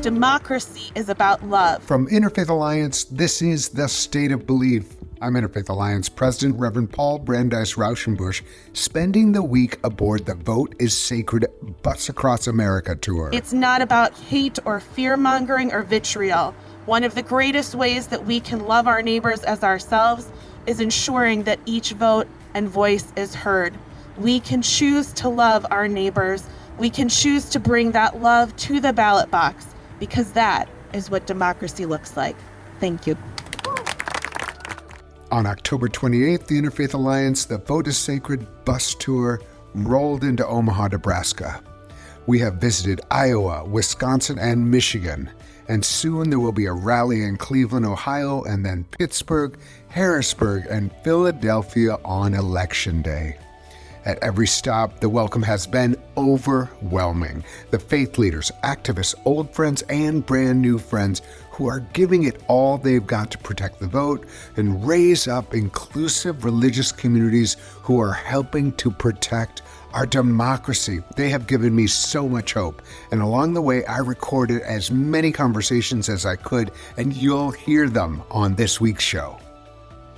Democracy is about love. From Interfaith Alliance, this is The State of Belief. I'm Interfaith Alliance President Reverend Paul Brandeis Rauschenbusch, spending the week aboard the Vote is Sacred Bus Across America tour. It's not about hate or fear-mongering or vitriol. One of the greatest ways that we can love our neighbors as ourselves is ensuring that each vote and voice is heard. We can choose to love our neighbors. We can choose to bring that love to the ballot box, because that is what democracy looks like. Thank you. On October 28th, the Interfaith Alliance, the Vote is Sacred bus tour rolled into Omaha, Nebraska. We have visited Iowa, Wisconsin, and Michigan. And soon there will be a rally in Cleveland, Ohio, and then Pittsburgh, Harrisburg, and Philadelphia on Election Day. At every stop, the welcome has been overwhelming. The faith leaders, activists, old friends, and brand new friends who are giving it all they've got to protect the vote and raise up inclusive religious communities who are helping to protect our democracy. They have given me so much hope. And along the way, I recorded as many conversations as I could, and you'll hear them on this week's show.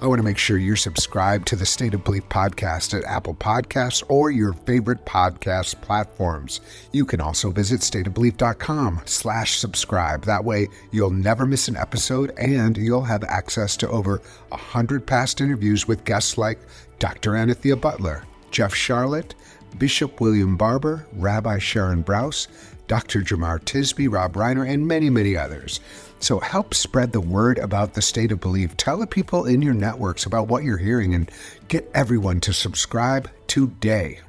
I want to make sure you're subscribed to the State of Belief podcast at Apple Podcasts or your favorite podcast platforms. You can also visit stateofbelief.com/subscribe. That way, you'll never miss an episode and you'll have access to over 100 past interviews with guests like Dr. Anethea Butler, Jeff Charlotte, Bishop William Barber, Rabbi Sharon Brous, Dr. Jamar Tisby, Rob Reiner, and many, many others. So help spread the word about the State of Belief. Tell the people in your networks about what you're hearing and get everyone to subscribe today.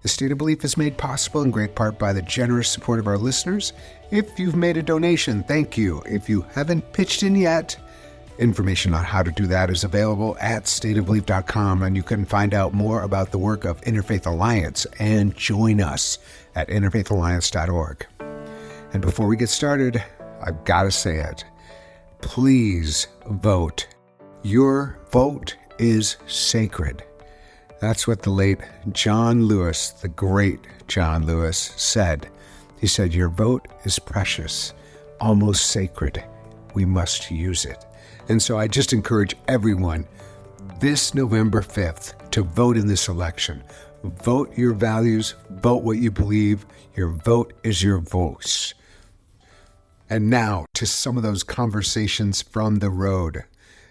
The State of Belief is made possible in great part by the generous support of our listeners. If you've made a donation, thank you. If you haven't pitched in yet, information on how to do that is available at stateofbelief.com, and you can find out more about the work of Interfaith Alliance and join us at interfaithalliance.org. And before we get started, I've got to say it. Please vote. Your vote is sacred. That's what the late John Lewis, the great John Lewis, said. He said, your vote is precious, almost sacred. We must use it. And so I just encourage everyone this November 5th to vote in this election. Vote your values, vote what you believe. Your vote is your voice. And now to some of those conversations from the road.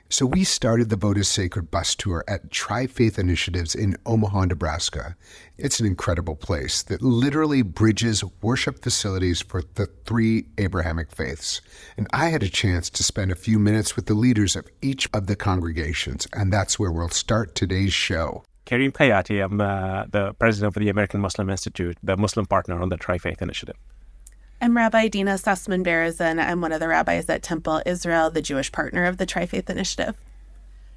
So we started the Vote is Sacred bus tour at Tri-Faith Initiatives in Omaha, Nebraska. It's an incredible place that literally bridges worship facilities for the three Abrahamic faiths. And I had a chance to spend a few minutes with the leaders of each of the congregations, and that's where we'll start today's show. Karim Khayati, I'm the president of the American Muslim Institute, the Muslim partner on the Tri-Faith Initiative. I'm Rabbi Deanna Sussman, and I'm one of the rabbis at Temple Israel, the Jewish partner of the Tri-Faith Initiative.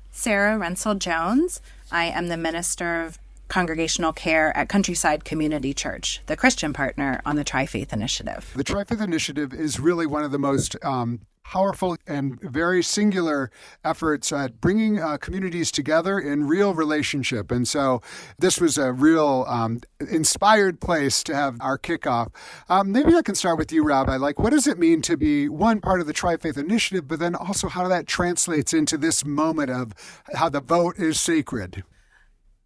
Sarah Rensel-Jones. I am the Minister of Congregational Care at Countryside Community Church, the Christian partner on the Tri-Faith Initiative. The Tri-Faith Initiative is really one of the most powerful and very singular efforts at bringing communities together in real relationship. And so this was a real inspired place to have our kickoff. Maybe I can start with you, Rabbi. Like, what does it mean to be one part of the Tri-Faith Initiative, but then also how that translates into this moment of how the vote is sacred?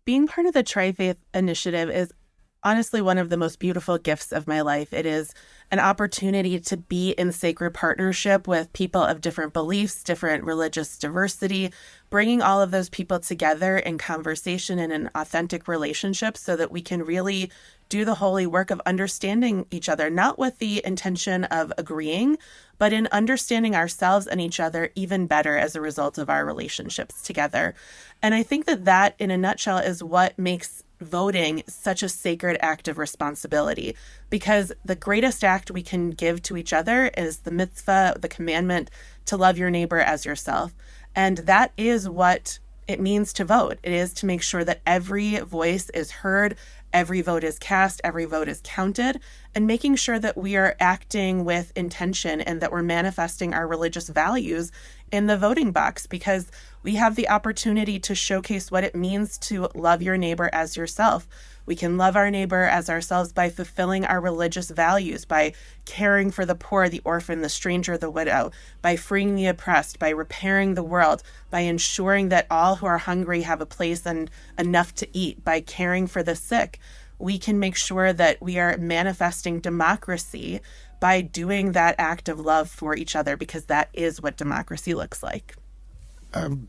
Being part of the Tri-Faith Initiative is honestly one of the most beautiful gifts of my life. It is an opportunity to be in sacred partnership with people of different beliefs, different religious diversity, bringing all of those people together in conversation and in authentic relationships so that we can really do the holy work of understanding each other, not with the intention of agreeing, but in understanding ourselves and each other even better as a result of our relationships together. And I think that in a nutshell is what makes voting such a sacred act of responsibility, because the greatest act we can give to each other is the mitzvah, the commandment to love your neighbor as yourself. And that is what it means to vote. It is to make sure that every voice is heard, every vote is cast, every vote is counted, and making sure that we are acting with intention and that we're manifesting our religious values in the voting box, because we have the opportunity to showcase what it means to love your neighbor as yourself. We can love our neighbor as ourselves by fulfilling our religious values, by caring for the poor, the orphan, the stranger, the widow, by freeing the oppressed, by repairing the world, by ensuring that all who are hungry have a place and enough to eat, by caring for the sick. We can make sure that we are manifesting democracy by doing that act of love for each other, because that is what democracy looks like.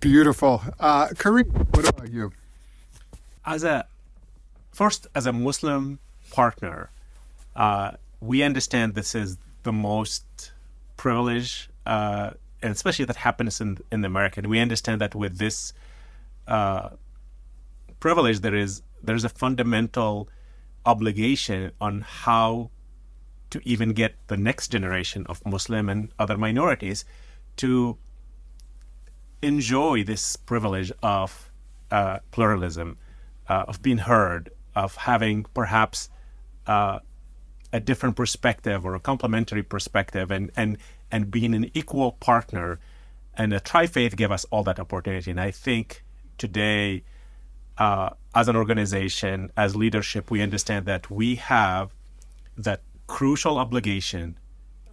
Beautiful. Karim, what about you? As a Muslim partner, we understand this is the most privilege, and especially that happens in America. And we understand that with this privilege, there's a fundamental obligation on how to even get the next generation of Muslim and other minorities to enjoy this privilege of pluralism, of being heard, of having perhaps a different perspective or a complementary perspective, and being an equal partner. And the Tri-Faith gave us all that opportunity. And I think today, as an organization, as leadership, we understand that we have that crucial obligation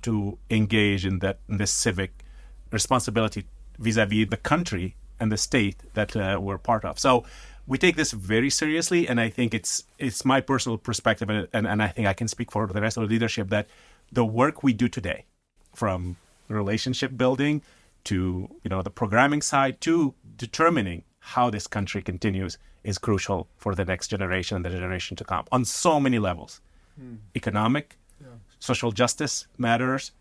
to engage in this civic responsibility vis-a-vis the country and the state that we're part of. So we take this very seriously, and I think it's my personal perspective, and I think I can speak for the rest of the leadership, that the work we do today, from relationship building to the programming side to determining how this country continues, is crucial for the next generation and the generation to come on so many levels. Economic, social justice matters,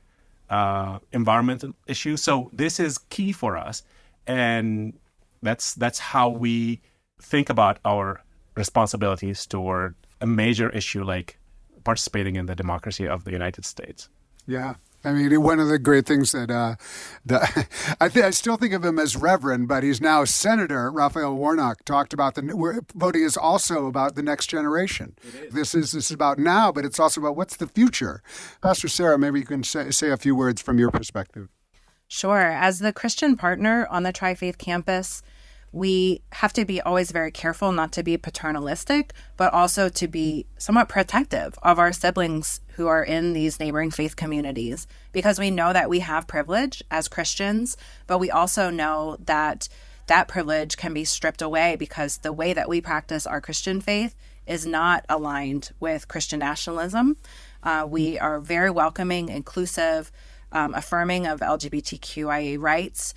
environmental issues. So this is key for us, and that's how we think about our responsibilities toward a major issue like participating in the democracy of the United States. Yeah. I mean, one of the great things that I still think of him as Reverend, but he's now Senator Raphael Warnock talked about voting is also about the next generation. This is about now, but it's also about what's the future. Pastor Sarah, maybe you can say a few words from your perspective. Sure. As the Christian partner on the Tri-Faith campus, we have to be always very careful not to be paternalistic, but also to be somewhat protective of our siblings who are in these neighboring faith communities, because we know that we have privilege as Christians, but we also know that that privilege can be stripped away because the way that we practice our Christian faith is not aligned with Christian nationalism. We are very welcoming, inclusive, affirming of LGBTQIA rights,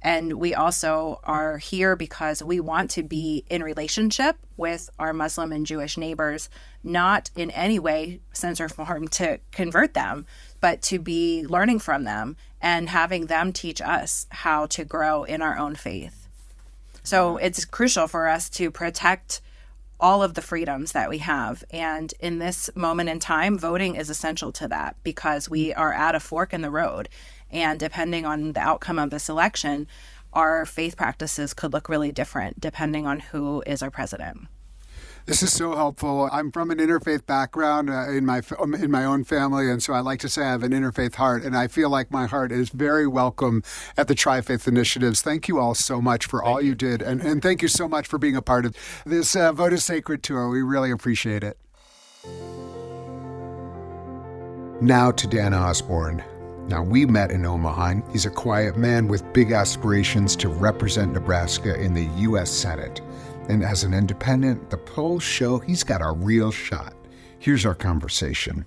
and we also are here because we want to be in relationship with our Muslim and Jewish neighbors, not in any way, sense or form, to convert them, but to be learning from them and having them teach us how to grow in our own faith. So it's crucial for us to protect all of the freedoms that we have. And in this moment in time, voting is essential to that, because we are at a fork in the road. And depending on the outcome of this election, our faith practices could look really different depending on who is our president. This is so helpful. I'm from an interfaith background in my own family, and so I like to say I have an interfaith heart, and I feel like my heart is very welcome at the Tri-Faith Initiatives. Thank you all so much for all you did, and thank you so much for being a part of this Vote is Sacred tour. We really appreciate it. Now to Dan Osborne. Now, we met in Omaha. He's a quiet man with big aspirations to represent Nebraska in the U.S. Senate. And as an independent, the polls show he's got a real shot. Here's our conversation.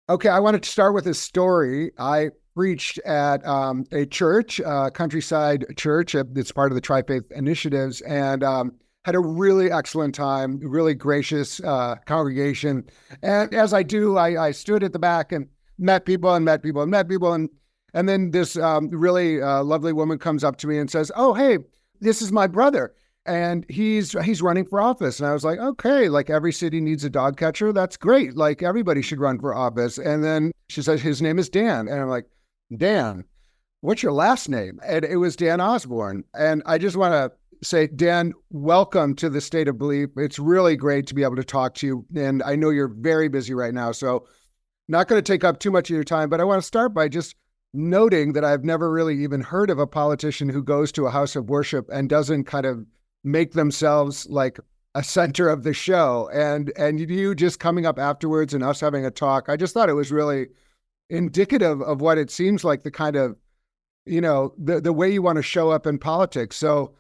Okay, I wanted to start with a story. I preached at a church, Countryside Church. It's part of the Tri-Faith Initiatives, and had a really excellent time, really gracious congregation. And as I do, I stood at the back and met people. And then this really lovely woman comes up to me and says, "Oh, hey, this is my brother. And he's running for office." And I was like, okay, like every city needs a dog catcher. That's great. Like everybody should run for office. And then she says, his name is Dan. And I'm like, Dan, what's your last name? And it was Dan Osborne. And I just want to say, Dan, welcome to the State of Belief. It's really great to be able to talk to you. And I know you're very busy right now, so not going to take up too much of your time, but I want to start by just noting that I've never really even heard of a politician who goes to a house of worship and doesn't kind of make themselves like a center of the show, and you just coming up afterwards and us having a talk. I just thought it was really indicative of what it seems like the kind of, the way you want to show up in politics. So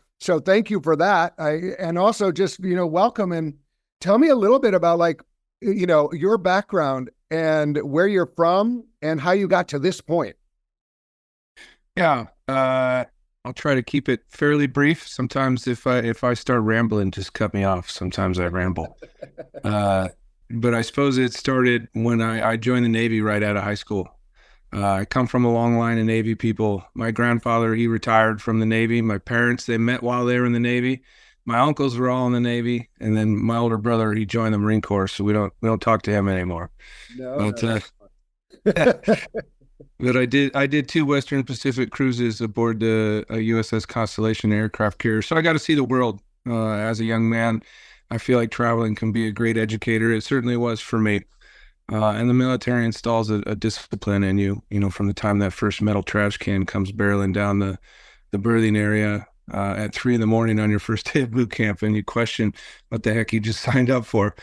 thank you for that. And also just, welcome, and tell me a little bit about, like, your background and where you're from and how you got to this point. Yeah. I'll try to keep it fairly brief. Sometimes if I start rambling, just cut me off. Sometimes I ramble. But I suppose it started when I joined the Navy right out of high school. I come from a long line of Navy people. My grandfather, he retired from the Navy. My parents, they met while they were in the Navy. My uncles were all in the Navy, and then my older brother, he joined the Marine Corps, so we don't talk to him anymore. But I did 2 Western Pacific cruises aboard the USS Constellation aircraft carrier, so I got to see the world as a young man. I feel like traveling can be a great educator. It certainly was for me. And the military installs a discipline in you, from the time that first metal trash can comes barreling down the berthing area at 3 a.m. on your first day of boot camp, and you question what the heck you just signed up for.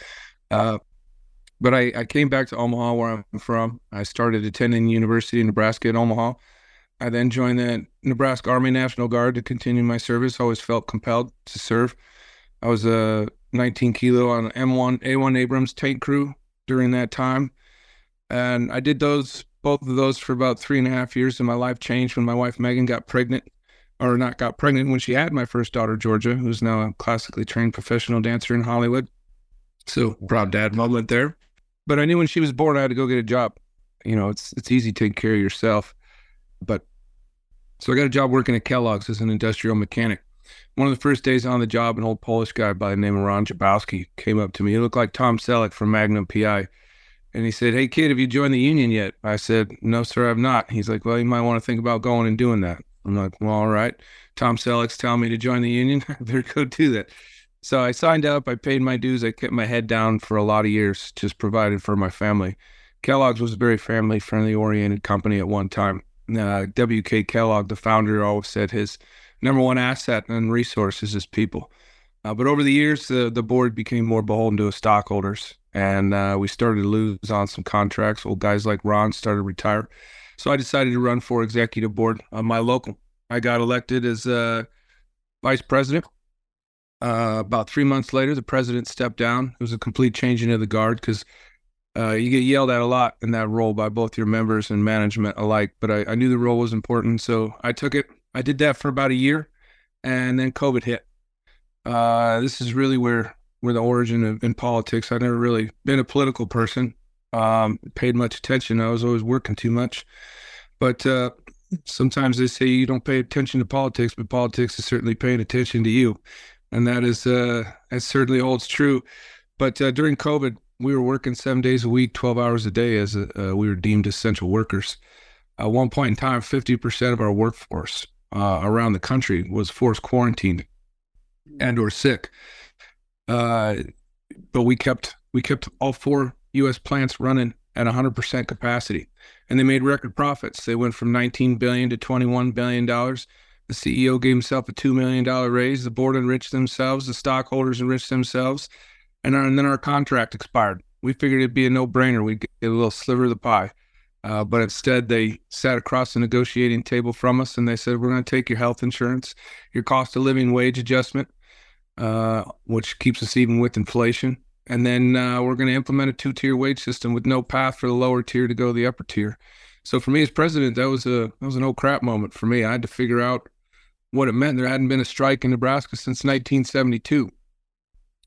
But I came back to Omaha, where I'm from. I started attending University of Nebraska in Omaha. I then joined the Nebraska Army National Guard to continue my service. I always felt compelled to serve. I was a 19 kilo on M1 A1 Abrams tank crew during that time. And I did both of those for about 3.5 years, and my life changed when my wife Megan got pregnant, when she had my first daughter, Georgia, who's now a classically trained professional dancer in Hollywood. So proud dad moment there. But I knew when she was born, I had to go get a job. It's easy taking care of yourself. So I got a job working at Kellogg's as an industrial mechanic. One of the first days on the job, an old Polish guy by the name of Ron Jabowski came up to me. He looked like Tom Selleck from Magnum PI. And he said, "Hey, kid, have you joined the union yet?" I said, "No, sir, I've not." He's like, "Well, you might want to think about going and doing that." I'm like, "Well, all right. Tom Selleck's telling me to join the union. I better go do that." So I signed up. I paid my dues. I kept my head down for a lot of years, just provided for my family. Kellogg's was a very family-friendly oriented company at one time. W.K. Kellogg, the founder, always said his number one asset and resource is his people. But over the years, the board became more beholden to his stockholders, and we started to lose on some contracts. Old guys like Ron started to retire. So I decided to run for executive board on my local. I got elected as vice president. About 3 months later, the president stepped down. It was a complete changing of the guard because you get yelled at a lot in that role by both your members and management alike. But I knew the role was important, so I took it. I did that for about a year, and then COVID hit. This is really where the origin in politics. I've never really been a political person, paid much attention. I was always working too much. But sometimes they say you don't pay attention to politics, but politics is certainly paying attention to you. And that certainly holds true. But during COVID, we were working 7 days a week, 12 hours a day as we were deemed essential workers. At one point in time, 50% of our workforce around the country was forced quarantined and or sick. But we kept all 4 U.S. plants running at 100% capacity, and they made record profits. They went from $19 billion to $21 billion. The CEO gave himself a $2 million raise. The board enriched themselves. The stockholders enriched themselves. And then our contract expired. We figured it'd be a no-brainer. We'd get a little sliver of the pie. But instead, they sat across the negotiating table from us, and they said, "We're going to take your health insurance, your cost of living wage adjustment, which keeps us even with inflation. And then we're going to implement a 2-tier wage system with no path for the lower tier to go to the upper tier." So for me as president, that was an old crap moment for me. I had to figure out what it meant. There hadn't been a strike in Nebraska since 1972.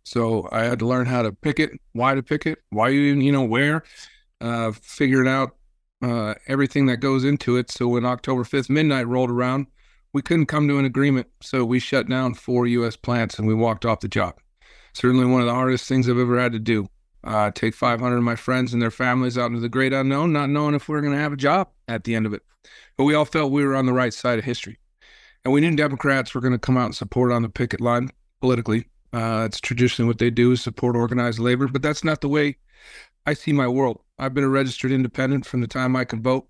So I had to learn how to picket, why to picket, why you where, figuring out everything that goes into it. So when October 5th midnight rolled around, we couldn't come to an agreement. So we shut down 4 U.S. plants and we walked off the job. Certainly one of the hardest things I've ever had to do. Take 500 of my friends and their families out into the great unknown, not knowing if we were going to have a job at the end of it. But we all felt we were on the right side of history. And we knew Democrats were going to come out and support on the picket line politically. It's traditionally what they do is support organized labor, but that's not the way I see my world. I've been a registered independent from the time I can vote,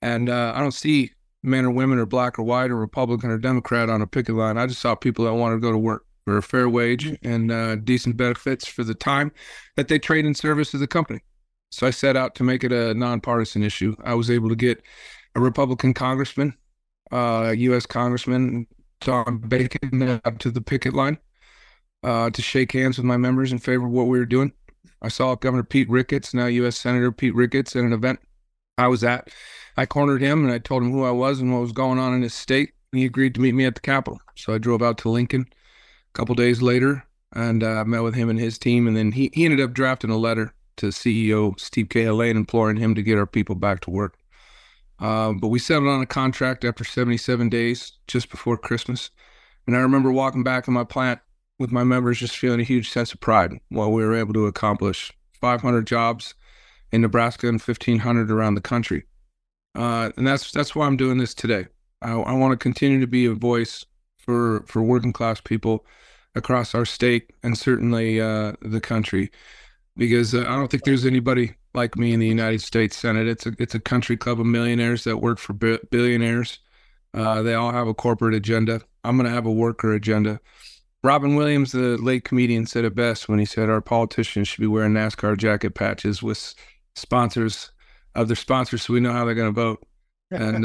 and I don't see men or women or black or white or Republican or Democrat on a picket line. I just saw people that wanted to go to work for a fair wage and decent benefits for the time that they trade in service as a company. So I set out to make it a nonpartisan issue. I was able to get a Republican congressman, U.S. Congressman Tom Bacon, up to the picket line to shake hands with my members in favor of what we were doing. I saw Governor Pete Ricketts, now U.S. Senator Pete Ricketts, at an event I was at. I cornered him and I told him who I was and what was going on in his state. And he agreed to meet me at the Capitol. So I drove out to Lincoln a couple days later and met with him and his team. And then he ended up drafting a letter to CEO Steve K. Lane imploring him to get our people back to work. But we settled on a contract after 77 days, just before Christmas. And I remember walking back in my plant with my members, just feeling a huge sense of pride what we were able to accomplish. 500 jobs in Nebraska and 1,500 around the country. And that's why I'm doing this today. I want to continue to be a voice for working class people across our state and certainly the country, because I don't think there's anybody like me in the United States Senate. It's a country club of millionaires that work for billionaires. They all have a corporate agenda. I'm going to have a worker agenda. Robin Williams, the late comedian, said it best when he said our politicians should be wearing NASCAR jacket patches with sponsors of their sponsors so we know how they're going to vote. And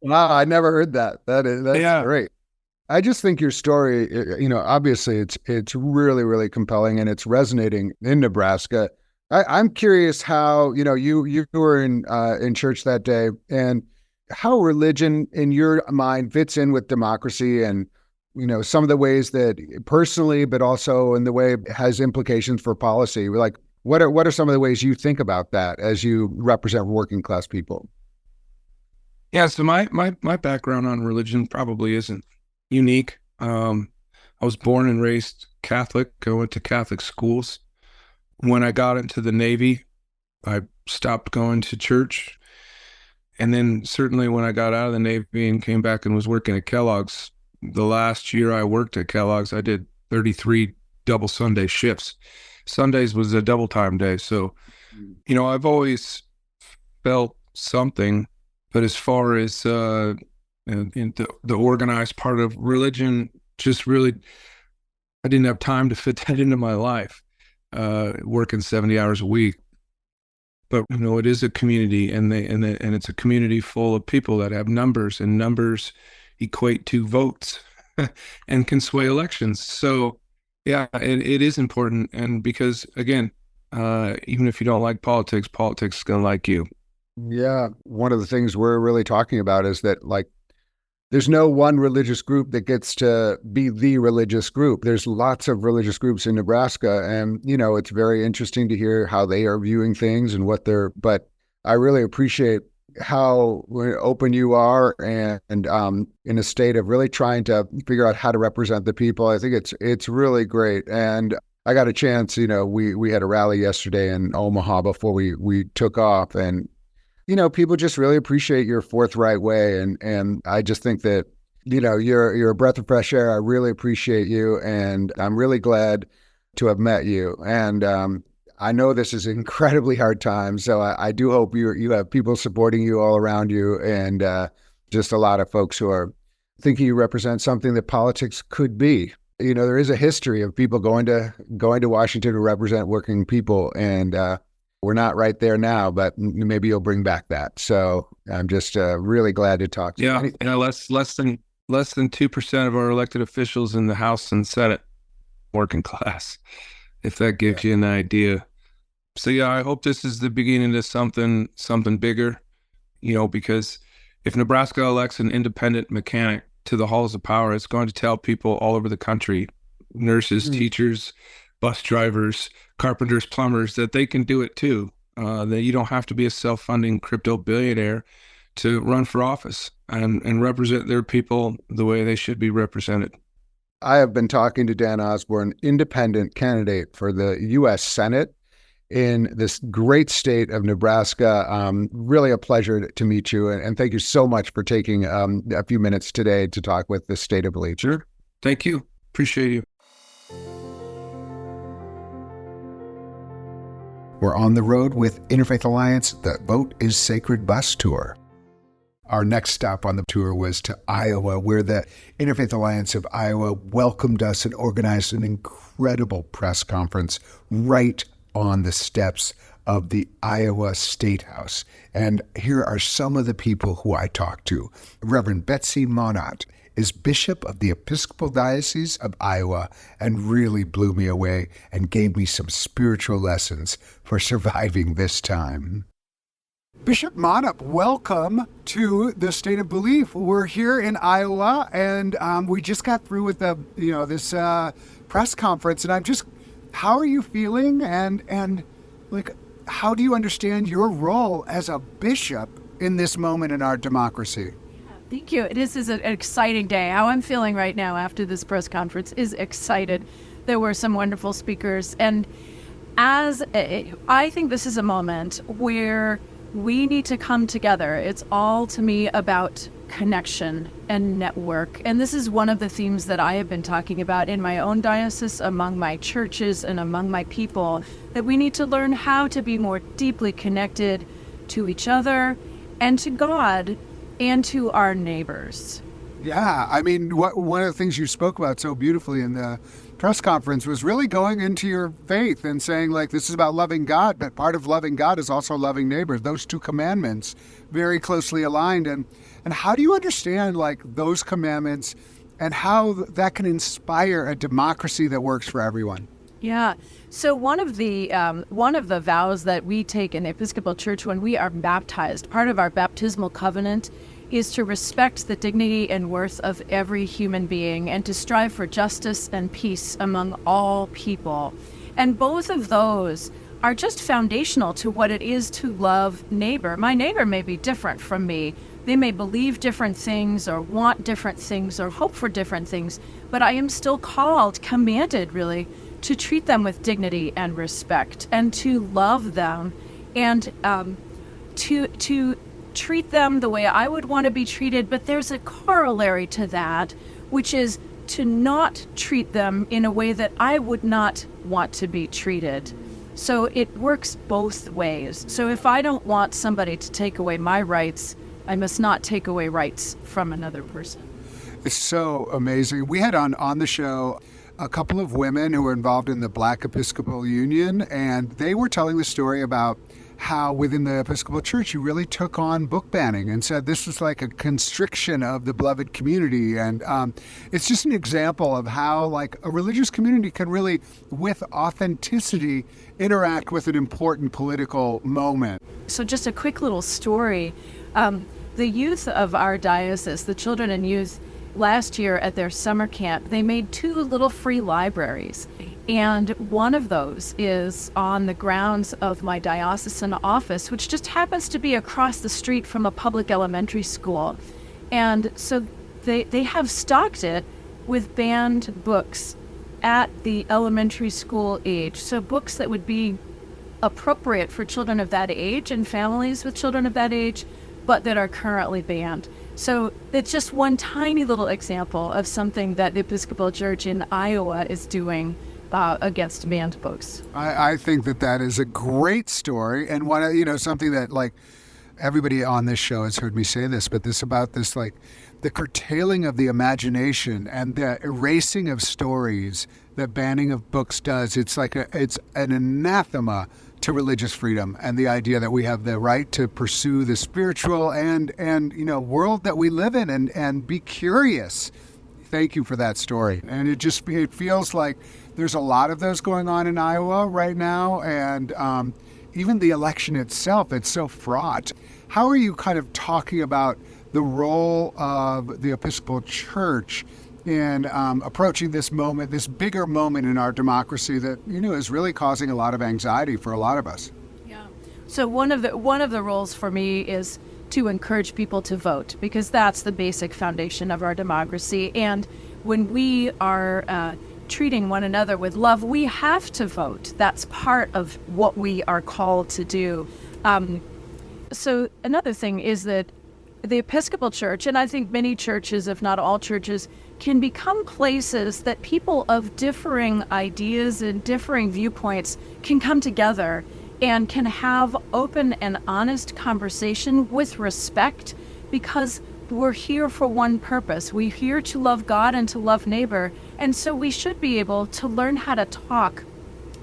wow, I never heard that. That's yeah. Great. I just think your story, obviously it's really, really compelling and it's resonating in Nebraska. I'm curious how, you were in church that day and how religion in your mind fits in with democracy and, some of the ways that personally, but also in the way it has implications for policy. Like, what are some of the ways you think about that as you represent working class people? Yeah, so my background on religion probably isn't unique. I was born and raised Catholic. I went to Catholic schools. When I got into the Navy, I stopped going to church. And then certainly when I got out of the Navy and came back and was working at Kellogg's, the last year I worked at Kellogg's, I did 33 double Sunday shifts. Sundays was a double time day. So, I've always felt something, but as far as in the organized part of religion, just really, I didn't have time to fit that into my life, working 70 hours a week. But, it is a community and it's a community full of people that have numbers, and numbers equate to votes and can sway elections. So yeah, it is important. And because again, even if you don't like politics is going to like you. Yeah. One of the things we're really talking about is that there's no one religious group that gets to be the religious group. There's lots of religious groups in Nebraska, and, it's very interesting to hear how they are viewing things and but I really appreciate how open you are and in a state of really trying to figure out how to represent the people. I think it's really great. And I got a chance, we had a rally yesterday in Omaha before we took off, and people just really appreciate your forthright way. And I just think that, you're a breath of fresh air. I really appreciate you. And I'm really glad to have met you. And I know this is an incredibly hard time. So I do hope you have people supporting you all around you, and just a lot of folks who are thinking you represent something that politics could be. There is a history of people going to Washington to represent working people. And we're not right there now, but maybe you'll bring back that. So I'm just really glad to talk to you. Yeah, less than 2% of our elected officials in the House and Senate working class, if that gives you an idea. So yeah, I hope this is the beginning of something bigger, because if Nebraska elects an independent mechanic to the halls of power, it's going to tell people all over the country, nurses, teachers, bus drivers, carpenters, plumbers, that they can do it too. That you don't have to be a self-funding crypto billionaire to run for office and represent their people the way they should be represented. I have been talking to Dan Osborne, independent candidate for the U.S. Senate in this great state of Nebraska. Really a pleasure to meet you. And thank you so much for taking a few minutes today to talk with the State of Belief. Sure. Thank you. Appreciate you. We're on the road with Interfaith Alliance, the Vote is Sacred bus tour. Our next stop on the tour was to Iowa, where the Interfaith Alliance of Iowa welcomed us and organized an incredible press conference right on the steps of the Iowa State House. And here are some of the people who I talked to. Reverend Betsy Monat is Bishop of the Episcopal Diocese of Iowa and really blew me away and gave me some spiritual lessons for surviving this time. Bishop Monat, welcome to the State of Belief. We're here in Iowa, and we just got through with this press conference, and how are you feeling, and how do you understand your role as a bishop in this moment in our democracy? Thank you. This is an exciting day. How I'm feeling right now after this press conference is excited. There were some wonderful speakers, and I think this is a moment where we need to come together. It's all, to me, about connection and network. And this is one of the themes that I have been talking about in my own diocese, among my churches and among my people, that we need to learn how to be more deeply connected to each other and to God and to our neighbors. Yeah, I mean, one of the things you spoke about so beautifully in the press conference was really going into your faith and saying, this is about loving God, but part of loving God is also loving neighbors. Those two commandments very closely aligned. And how do you understand, those commandments and how that can inspire a democracy that works for everyone? Yeah. So one of the vows that we take in the Episcopal Church when we are baptized, part of our baptismal covenant, is to respect the dignity and worth of every human being and to strive for justice and peace among all people. And both of those are just foundational to what it is to love neighbor. My neighbor may be different from me. They may believe different things or want different things or hope for different things, but I am still called, commanded really, to treat them with dignity and respect and to love them and to treat them the way I would want to be treated. But there's a corollary to that, which is to not treat them in a way that I would not want to be treated. So it works both ways. So if I don't want somebody to take away my rights, I must not take away rights from another person. It's so amazing. We had on the show a couple of women who were involved in the Black Episcopal Union, and they were telling the story about how within the Episcopal Church you really took on book banning and said this was like a constriction of the beloved community. And it's just an example of how a religious community can really, with authenticity, interact with an important political moment. So just a quick little story. The youth of our diocese, the children and youth, last year at their summer camp, they made 2 little free libraries. And one of those is on the grounds of my diocesan office, which just happens to be across the street from a public elementary school. And so they have stocked it with banned books at the elementary school age. So books that would be appropriate for children of that age and families with children of that age, but that are currently banned. So it's just one tiny little example of something that the Episcopal Church in Iowa is doing against banned books. I think that is a great story, and something that everybody on this show has heard me say this, but the curtailing of the imagination and the erasing of stories that banning of books does. It's it's an anathema to religious freedom and the idea that we have the right to pursue the spiritual and world that we live in and be curious. Thank you for that story. And it feels like there's a lot of those going on in Iowa right now, and even the election itself, it's so fraught. How are you kind of talking about the role of the Episcopal Church in approaching this moment, this bigger moment in our democracy that is really causing a lot of anxiety for a lot of us? Yeah. So one of the roles for me is to encourage people to vote, because that's the basic foundation of our democracy. And when we are treating one another with love, we have to vote. That's part of what we are called to do. So another thing is that the Episcopal Church, and I think many churches, if not all churches, can become places that people of differing ideas and differing viewpoints can come together and can have open and honest conversation with respect because we're here for one purpose. We're here to love God and to love neighbor. And so we should be able to learn how to talk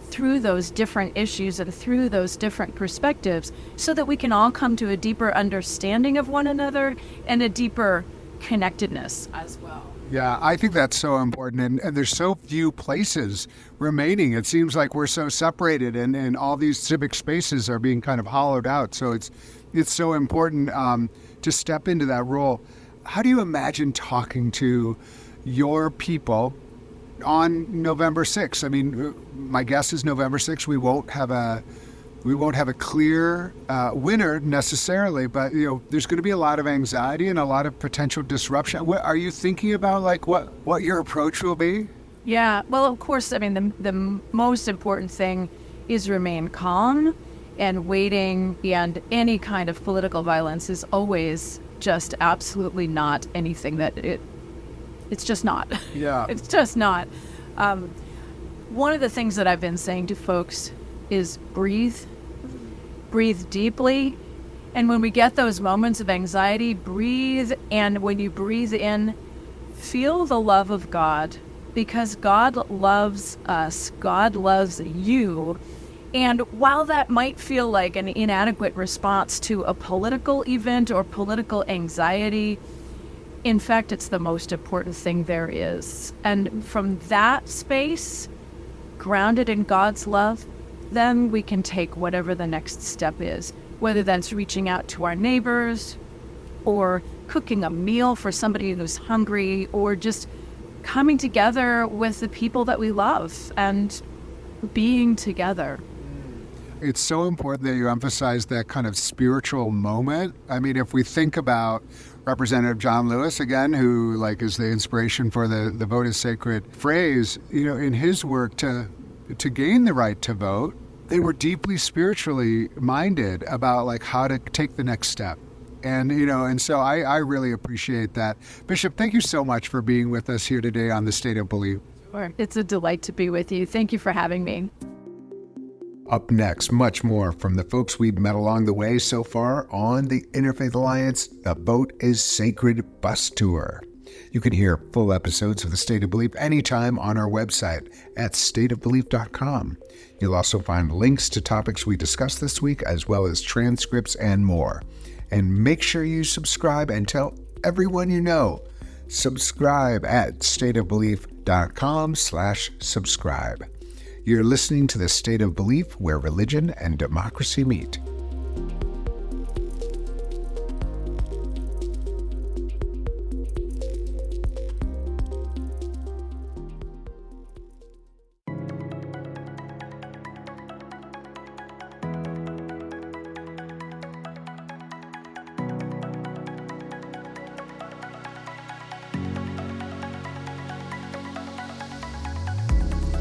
through those different issues and through those different perspectives so that we can all come to a deeper understanding of one another and a deeper connectedness as well. Yeah, I think that's so important. And there's so few places remaining. It seems like we're so separated and all these civic spaces are being kind of hollowed out. So it's so important to step into that role. How do you imagine talking to your people on November 6th? I mean, my guess is November 6th, we won't have a clear winner necessarily, but there's going to be a lot of anxiety and a lot of potential disruption. What are you thinking about, like what your approach will be? Yeah, well, of course, I mean, the most important thing is remain calm and waiting, and any kind of political violence is always just absolutely not anything that it's just not. Yeah. It's just not. One of the things that I've been saying to folks is breathe deeply. And when we get those moments of anxiety, breathe. And when you breathe in, feel the love of God, because God loves us. God loves you. And while that might feel like an inadequate response to a political event or political anxiety, in fact, it's the most important thing there is. And from that space, grounded in God's love, then we can take whatever the next step is, whether that's reaching out to our neighbors or cooking a meal for somebody who's hungry, or just coming together with the people that we love and being together. It's so important that you emphasize that kind of spiritual moment. I mean, if we think about Representative John Lewis, again, who is the inspiration for the vote is sacred phrase, in his work to gain the right to vote, they were deeply spiritually minded about how to take the next step. And so I really appreciate that. Bishop, thank you so much for being with us here today on The State of Belief. Sure. It's a delight to be with you. Thank you for having me. Up next, much more from the folks we've met along the way so far on the Interfaith Alliance, The Vote is Sacred Bus Tour. You can hear full episodes of The State of Belief anytime on our website at stateofbelief.com. You'll also find links to topics we discussed this week, as well as transcripts and more. And make sure you subscribe and tell everyone you know. Subscribe at stateofbelief.com/subscribe. You're listening to The State of Belief, where religion and democracy meet.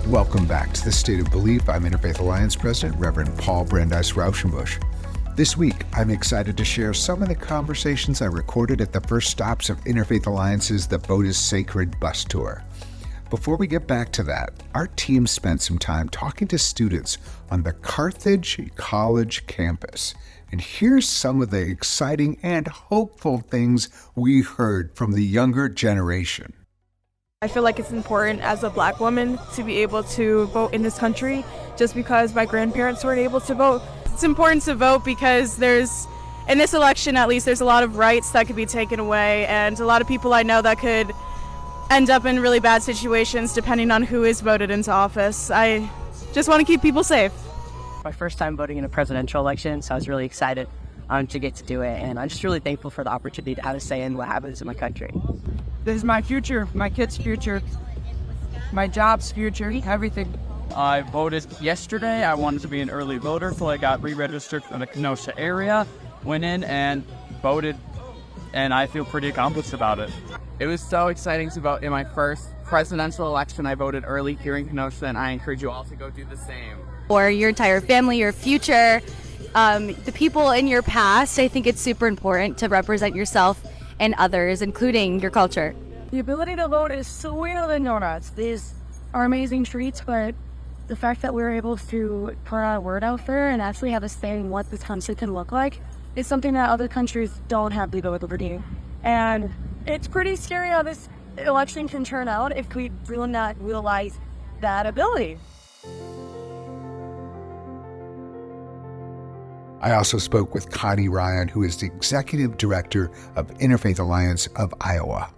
Welcome back to The State of Belief. I'm Interfaith Alliance President, Reverend Paul Brandeis Rauschenbusch. This week, I'm excited to share some of the conversations I recorded at the first stops of Interfaith Alliance's The Vote is Sacred bus tour. Before we get back to that, our team spent some time talking to students on the Carthage College campus. And here's some of the exciting and hopeful things we heard from the younger generation. I feel like it's important as a Black woman to be able to vote in this country just because my grandparents weren't able to vote. It's important to vote because in this election at least, there's a lot of rights that could be taken away, and a lot of people I know that could end up in really bad situations depending on who is voted into office. I just want to keep people safe. My first time voting in a presidential election, so I was really excited to get to do it, and I'm just really thankful for the opportunity to have a say in what happens in my country. This is my future, my kids' future, my job's future, everything. I voted yesterday. I wanted to be an early voter, so I got re-registered for the Kenosha area, went in and voted, and I feel pretty accomplished about it. It was so exciting to vote in my first presidential election. I voted early here in Kenosha, and I encourage you all to go do the same. For your entire family, your future, the people in your past, I think it's super important to represent yourself and others, including your culture. The ability to vote is so real in donuts. These are amazing treats, but the fact that we're able to put our word out there and actually have a say in what this country can look like is something that other countries don't have legal liberty. And it's pretty scary how this election can turn out if we will not realize that ability. I also spoke with Connie Ryan, who is the Executive Director of Interfaith Alliance of Iowa.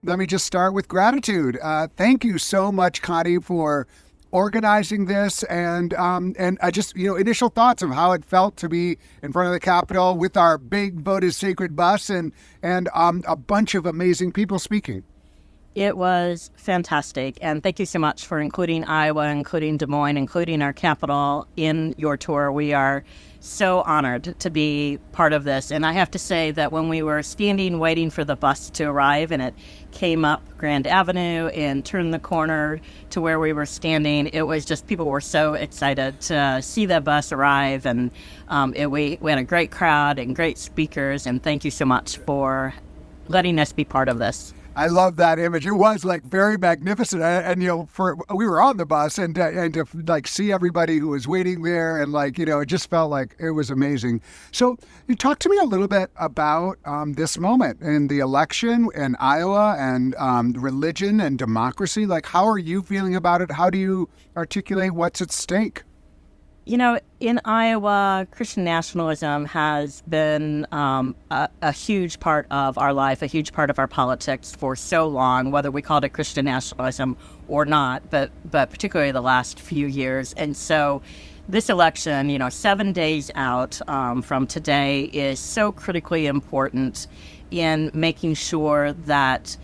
Let me just start with gratitude. Thank you so much, Connie, for organizing this, and I just, initial thoughts of how it felt to be in front of the Capitol with our big Vote is Sacred bus and a bunch of amazing people speaking. It was fantastic, and thank you so much for including Iowa, including Des Moines, including our capital in your tour. We are so honored to be part of this. And I have to say that when we were standing waiting for the bus to arrive and it came up Grand Avenue and turned the corner to where we were standing, it was just, people were so excited to see the bus arrive. And we had a great crowd and great speakers, and thank you so much for letting us be part of this. I love that image. It was like very magnificent, and we were on the bus, and to like see everybody who was waiting there, and it just felt like it was amazing. So, you talk to me a little bit about this moment in the election in Iowa and religion and democracy. Like, how are you feeling about it? How do you articulate what's at stake? In Iowa, Christian nationalism has been a huge part of our life, a huge part of our politics for so long, whether we called it Christian nationalism or not, but particularly the last few years. And so this election, 7 days out from today, is so critically important in making sure that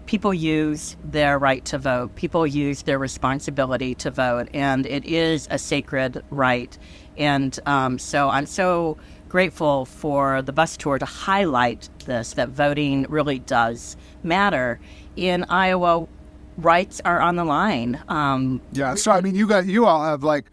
people use their right to vote. People use their responsibility to vote, and it is a sacred right. And so I'm so grateful for the bus tour to highlight this, that voting really does matter. In Iowa, rights are on the line. So I mean, you all have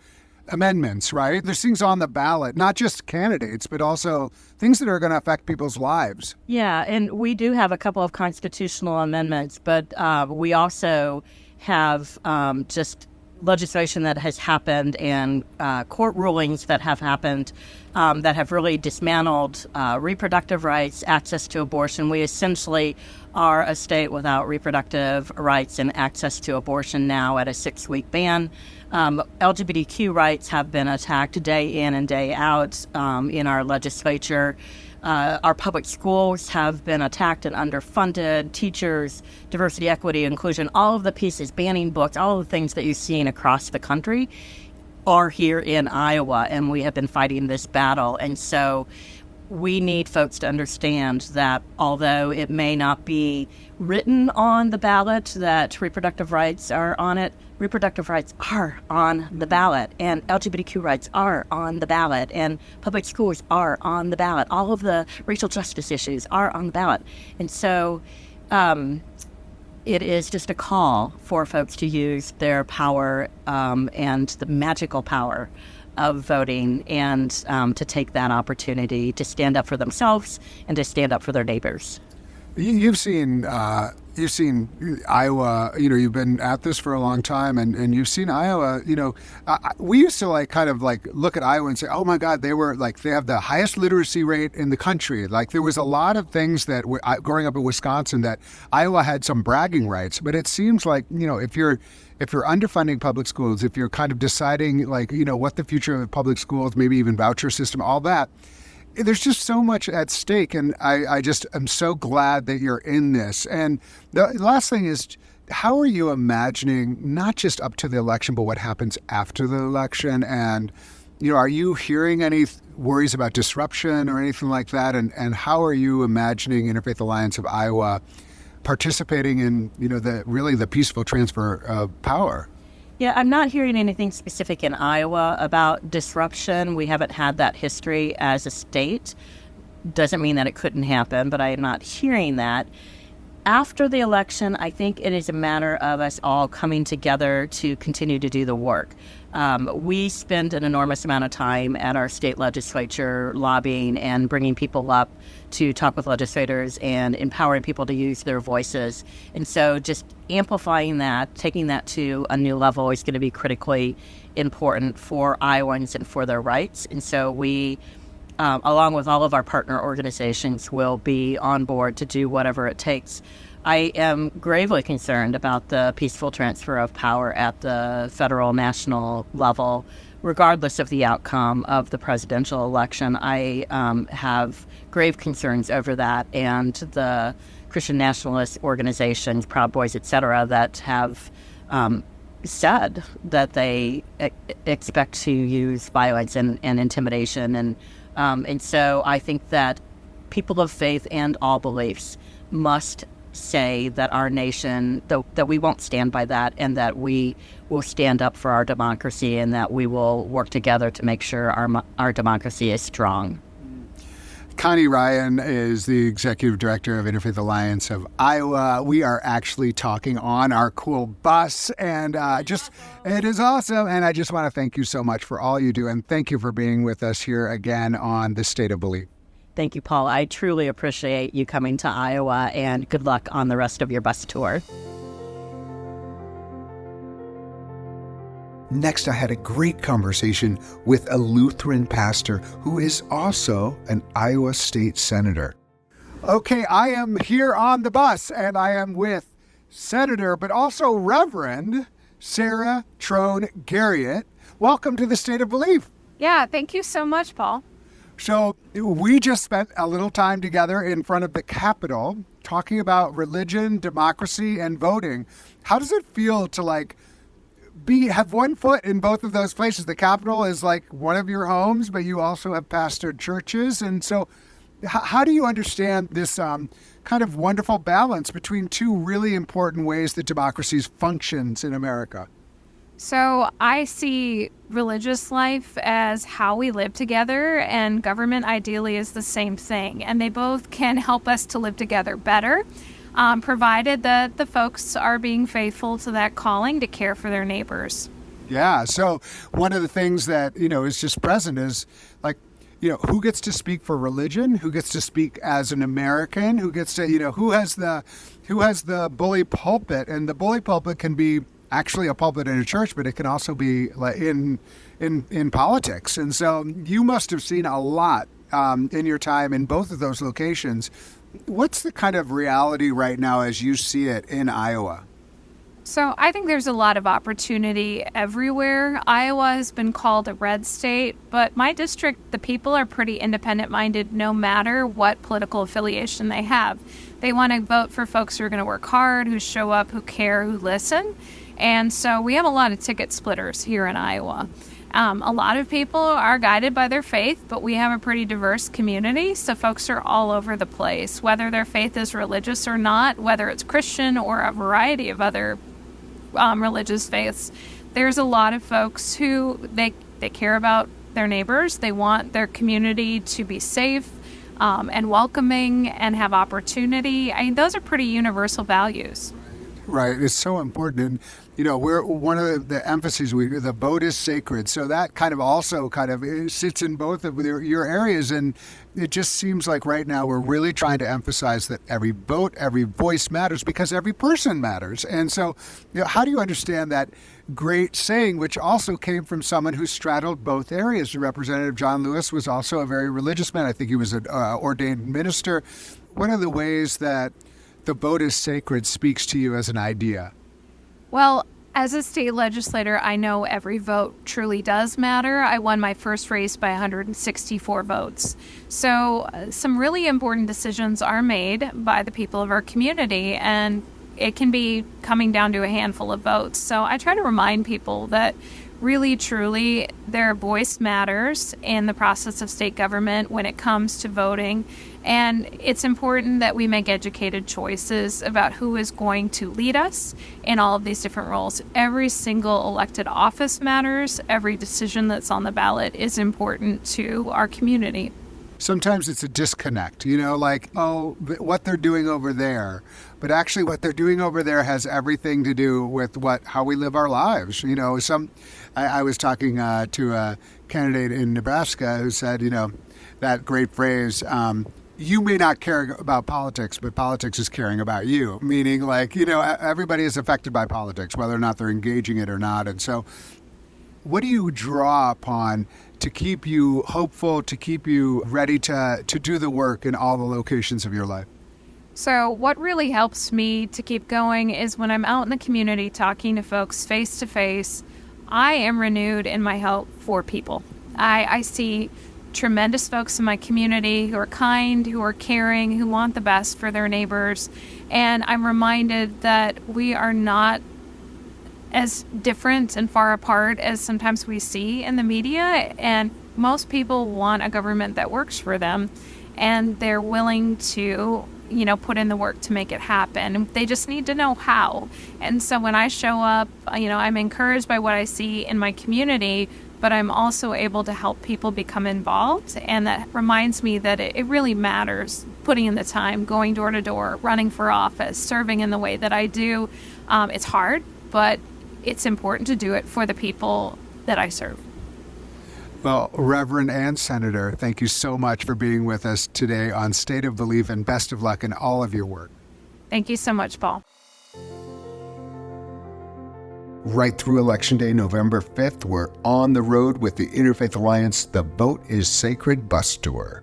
amendments, right? There's things on the ballot, not just candidates, but also things that are going to affect people's lives. Yeah, and we do have a couple of constitutional amendments, but we also have just legislation that has happened and court rulings that have happened that have really dismantled reproductive rights, access to abortion. We essentially are a state without reproductive rights and access to abortion now at a 6-week ban. LGBTQ rights have been attacked day in and day out in our legislature. Our public schools have been attacked and underfunded. Teachers, diversity, equity, inclusion, all of the pieces, banning books, all of the things that you've seen across the country are here in Iowa, and we have been fighting this battle. And so we need folks to understand that although it may not be written on the ballot that reproductive rights are on it, reproductive rights are on the ballot, and LGBTQ rights are on the ballot, and public schools are on the ballot. All of the racial justice issues are on the ballot. And so it is just a call for folks to use their power and the magical power of voting, and to take that opportunity to stand up for themselves and to stand up for their neighbors. You've seen Iowa, you've been at this for a long time, and you've seen Iowa, we used to look at Iowa and say, oh my God, they have the highest literacy rate in the country. There was a lot of things that growing up in Wisconsin that Iowa had some bragging rights, but it seems like, if you're underfunding public schools, if you're kind of deciding what the future of public schools, maybe even voucher system, all that, there's just so much at stake, and I just am so glad that you're in this. And the last thing is, how are you imagining not just up to the election, but what happens after the election? And, are you hearing any worries about disruption or anything like that? And how are you imagining Interfaith Alliance of Iowa participating in, the peaceful transfer of power? Yeah, I'm not hearing anything specific in Iowa about disruption. We haven't had that history as a state. Doesn't mean that it couldn't happen, but I am not hearing that. After the election, I think it is a matter of us all coming together to continue to do the work. We spend an enormous amount of time at our state legislature lobbying and bringing people up to talk with legislators and empowering people to use their voices. And so just amplifying that, taking that to a new level is going to be critically important for Iowans and for their rights. And so we along with all of our partner organizations, will be on board to do whatever it takes. I am gravely concerned about the peaceful transfer of power at the federal, national level, regardless of the outcome of the presidential election. I have grave concerns over that, and the Christian nationalist organizations, Proud Boys, etc., that have said that they expect to use violence and intimidation. And so I think that people of faith and all beliefs must say that our nation, that we won't stand by that, and that we will stand up for our democracy, and that we will work together to make sure our democracy is strong. Connie Ryan is the Executive Director of Interfaith Alliance of Iowa. We are actually talking on our cool bus, and it is awesome. And I just want to thank you so much for all you do, and thank you for being with us here again on The State of Belief. Thank you, Paul. I truly appreciate you coming to Iowa, and good luck on the rest of your bus tour. Next, I had a great conversation with a Lutheran pastor who is also an Iowa State Senator. Okay, I am here on the bus, and I am with Senator, but also Reverend Sarah Trone Garriott. Welcome to the State of Belief. Yeah, thank you so much, Paul. So we just spent a little time together in front of the Capitol talking about religion, democracy, and voting. How does it feel to have one foot in both of those places? The Capitol is like one of your homes, but you also have pastored churches. And so how do you understand this kind of wonderful balance between two really important ways that democracy functions in America? So I see religious life as how we live together, and government ideally is the same thing. And they both can help us to live together better, provided that the folks are being faithful to that calling to care for their neighbors. Yeah. So one of the things that, is just present is who gets to speak for religion, who gets to speak as an American, who gets to, who has the bully pulpit. And the bully pulpit can be actually a pulpit in a church, but it can also be in politics. And so you must have seen a lot in your time in both of those locations. What's the kind of reality right now as you see it in Iowa? So I think there's a lot of opportunity everywhere. Iowa has been called a red state, but my district, the people are pretty independent-minded no matter what political affiliation they have. They want to vote for folks who are going to work hard, who show up, who care, who listen. And so we have a lot of ticket splitters here in Iowa. A lot of people are guided by their faith, but we have a pretty diverse community, so folks are all over the place, whether their faith is religious or not, whether it's Christian or a variety of other religious faiths. There's a lot of folks who they care about their neighbors. They want their community to be safe and welcoming and have opportunity. I mean, those are pretty universal values. Right. It's so important. And, we're one of the emphases, the vote is sacred. So that kind of also sits in both of your areas. And it just seems like right now we're really trying to emphasize that every vote, every voice matters because every person matters. And so, how do you understand that great saying, which also came from someone who straddled both areas? Representative John Lewis was also a very religious man. I think he was an ordained minister. One of the ways that the vote is sacred speaks to you as an idea? Well, as a state legislator, I know every vote truly does matter. I won my first race by 164 votes. So some really important decisions are made by the people of our community, and it can be coming down to a handful of votes. So I try to remind people that really, truly, their voice matters in the process of state government when it comes to voting. And it's important that we make educated choices about who is going to lead us in all of these different roles. Every single elected office matters. Every decision that's on the ballot is important to our community. Sometimes it's a disconnect, what they're doing over there. But actually what they're doing over there has everything to do with how we live our lives. I was talking to a candidate in Nebraska who said, that great phrase, you may not care about politics, but politics is caring about you. Meaning everybody is affected by politics, whether or not they're engaging it or not. And so what do you draw upon to keep you hopeful, to keep you ready to do the work in all the locations of your life? So what really helps me to keep going is when I'm out in the community talking to folks face to face, I am renewed in my hope for people. I see tremendous folks in my community who are kind, who are caring, who want the best for their neighbors. And I'm reminded that we are not as different and far apart as sometimes we see in the media. And most people want a government that works for them, and they're willing to put in the work to make it happen. They just need to know how. And so when I show up, I'm encouraged by what I see in my community, but I'm also able to help people become involved. And that reminds me that it really matters putting in the time, going door to door, running for office, serving in the way that I do. It's hard, but it's important to do it for the people that I serve. Well, Reverend and Senator, thank you so much for being with us today on State of Belief, and best of luck in all of your work. Thank you so much, Paul. Right through Election Day, November 5th, we're on the road with the Interfaith Alliance The Vote is Sacred bus tour.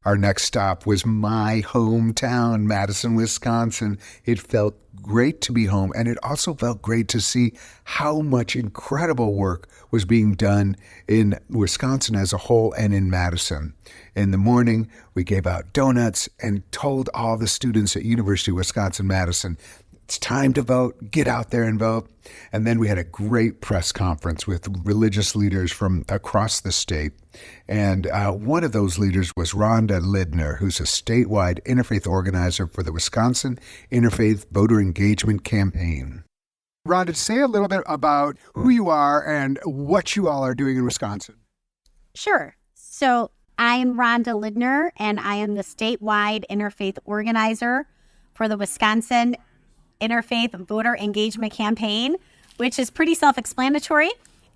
Our next stop was my hometown, Madison, Wisconsin. It felt great to be home, and it also felt great to see how much incredible work was being done in Wisconsin as a whole and in Madison. In the morning, we gave out donuts and told all the students at University of Wisconsin-Madison, it's time to vote, get out there and vote. And then we had a great press conference with religious leaders from across the state. And one of those leaders was Rhonda Lidner, who's a statewide interfaith organizer for the Wisconsin Interfaith Voter Engagement Campaign. Rhonda, say a little bit about who you are and what you all are doing in Wisconsin. Sure. So I am Rhonda Lidner, and I am the statewide interfaith organizer for the Wisconsin Interfaith Voter Engagement Campaign, which is pretty self-explanatory.